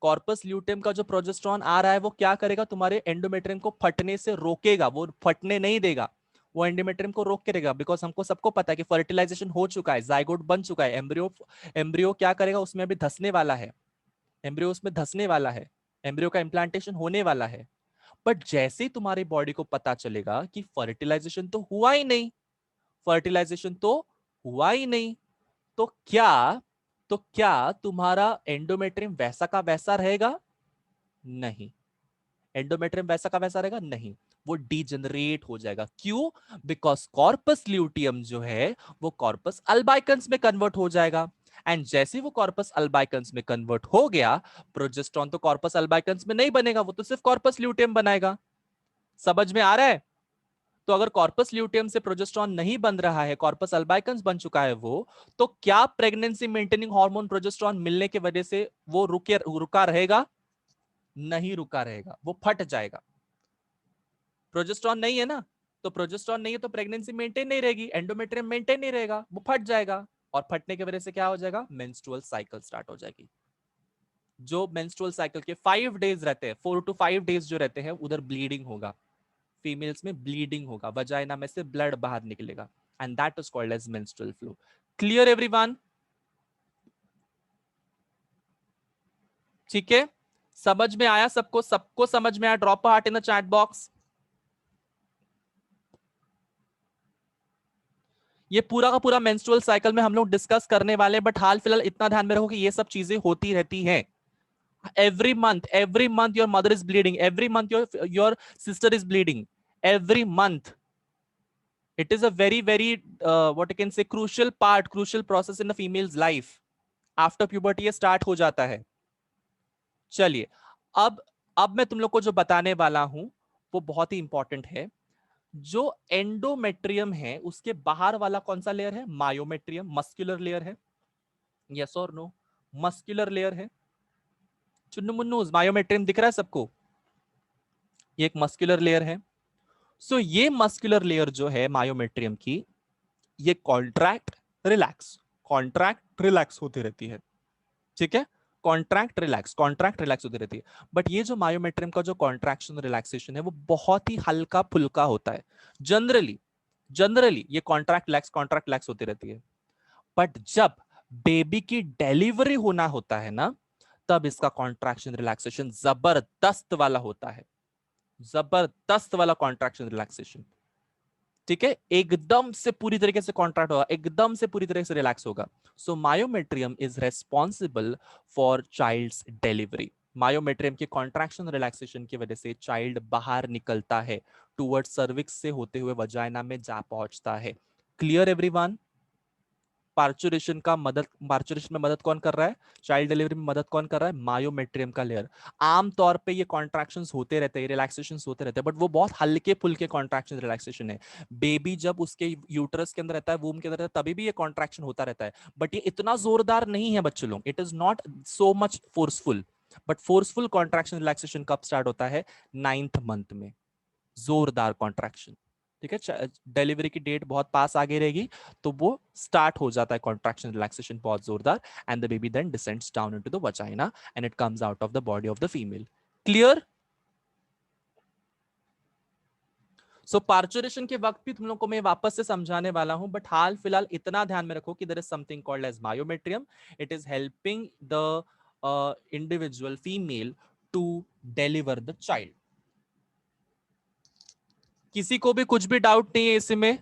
कॉर्पस ल्यूटियम का जो प्रोजेस्ट्रॉन आ रहा है वो क्या करेगा? तुम्हारे एंडोमेट्रियम को फटने से रोकेगा, वो फटने नहीं देगा, वो एंडोमेट्रियम को रोक के रहेगा। बिकॉज हमको सबको पता है कि फर्टिलाइजेशन हो चुका है, जाइगोट बन चुका है, एम्ब्रियो एम्ब्रियो क्या करेगा? उसमें अभी धसने वाला है, एम्ब्रियो उसमें धसने वाला है, एम्ब्रियो का इंप्लांटेशन होने वाला है। बट जैसे ही तुम्हारी बॉडी को पता चलेगा कि फर्टिलाइजेशन तो हुआ ही नहीं, फर्टिलाइजेशन तो हुआ ही नहीं, तो क्या तुम्हारा एंडोमेट्रियम वैसा का वैसा रहेगा? नहीं। एंडोमेट्रियम वैसा का वैसा रहेगा? नहीं। वो डीजेनरेट हो जाएगा। क्यों? बिकॉज कॉर्पस ल्यूटियम जो है वो कॉर्पस अल्बाइकन्स में कन्वर्ट हो जाएगा, एंड जैसे वो कॉर्पस अल्बाइकन्स में कन्वर्ट हो गया, प्रोजेस्टेरॉन तो कॉर्पस अल्बाइकन्स में नहीं बनेगा, वो तो सिर्फ कॉर्पस ल्यूटियम बनाएगा। समझ में आ रहा है? तो अगर कॉर्पस ल्यूटियम से प्रोजेस्टेरॉन नहीं बन रहा है, कॉर्पस अल्बाइकन्स बन चुका है वो, तो क्या प्रेगनेंसी मेंटेनिंग हार्मोन प्रोजेस्टेरॉन मिलने की वजह से वो रुका रहेगा? नहीं रुका रहेगा, वो फट जाएगा। प्रोजेस्टेरॉन नहीं है ना, तो प्रोजेस्टेरॉन नहीं है तो प्रेगनेंसी मेंटेन नहीं रहेगी, एंडोमेट्रियम मेंटेन नहीं रहेगा, वो फट जाएगा, और फटने की वजह से क्या हो जाएगा? मेंस्ट्रुअल साइकिल स्टार्ट हो जाएगी। जो मेंस्ट्रुअल साइकिल के 5 डेज रहते हैं, 4 to 5 डेज जो रहते हैं, उधर ब्लीडिंग होगा, फीमेल्स में ब्लीडिंग होगा, वजाइना में से ब्लड बाहर निकलेगा, and that is called as menstrual flow. Clear everyone? ठीक है, समझ में आया सबको? सबको समझ में आया? Drop a heart in the chat box. ये पूरा का पूरा मेंस्ट्रुअल साइकिल में हम लोग डिस्कस करने वाले हैं, बट हाल फिलहाल इतना ध्यान में रखो कि ये सब चीजें होती रहती हैं। every month your mother is bleeding, every month your sister is bleeding, every month. It is a very what you can say crucial process in the female's life. After puberty ये start हो जाता है। चलिए, अब मैं तुम लोग को जो बताने वाला हूं वो बहुत ही इंपॉर्टेंट है। जो एंडोमेट्रियम है उसके बाहर वाला कौन सा लेयर है? मायोमेट्रियम, मस्कुलर लेयर है। यस और नो? मस्कुलर लेयर है। चुन्नू मुन्नू, मायोमेट्रियम दिख रहा है सबको? ये एक मस्कुलर लेयर है। सो ये मस्कुलर लेयर जो है मायोमेट्रियम की, ये कॉन्ट्रैक्ट रिलैक्स होती रहती है। ठीक है, कॉन्ट्रैक्ट रिलैक्स होती रहती है। बट ये जो मायोमेट्रियम का जो कॉन्ट्रैक्शन रिलैक्सेशन है वो बहुत ही हल्का फुल्का होता है। जनरली ये कॉन्ट्रैक्ट रिलैक्स होती रहती है। बट जब बेबी की डिलीवरी होना होता है ना, तब इसका कॉन्ट्रैक्शन रिलैक्सेशन जबरदस्त वाला होता है, जबरदस्त वाला कॉन्ट्रैक्शन रिलैक्सेशन। ठीक है, एकदम से पूरी तरीके से कॉन्ट्रैक्ट होगा, एकदम से पूरी तरीके से रिलैक्स होगा। So myometrium is responsible for child's delivery. Myometrium के कॉन्ट्रैक्शन रिलैक्सेशन की वजह से चाइल्ड बाहर निकलता है, टुवर्ड्स सर्विक्स से होते हुए वजाइना में जा पहुंचता है। Clear everyone? पार्चुरेशन में मदद कौन कर रहा है? चाइल्ड डिलीवरी में मदद कौन कर रहा है? मायोमेट्रियम का लेयर। आमतौर पे ये कॉन्ट्रैक्शंस होते रहते हैं, रिलैक्सेशंस होते रहते हैं, बट वो बहुत हल्के फुल्के कॉन्ट्रैक्शन रिलैक्सेशन है। बेबी जब उसके यूटरस के अंदर रहता है, वूम के अंदर रहता है, तभी भी ये कॉन्ट्रैक्शन होता रहता है, बट ये इतना जोरदार नहीं है बच्चों लोग। It is not so much forceful. But forceful contraction relaxation कब स्टार्ट होता है? 9th मंथ में, जोरदार कॉन्ट्रैक्शन। ठीक है, डिलीवरी की डेट बहुत पास आगे रहेगी, तो वो स्टार्ट हो जाता है कॉन्ट्रैक्शन रिलैक्सेशन बहुत जोरदार, and the baby then descends down into the vagina and it comes out of the body of the female. Clear? So parturition के वक्त भी तुम लोग को मैं वापस से समझाने वाला हूं, बट हाल फिलहाल इतना ध्यान में रखो कि there is something called as myometrium. It is helping the individual female to deliver the child. किसी को भी कुछ भी डाउट नहीं है इसमें?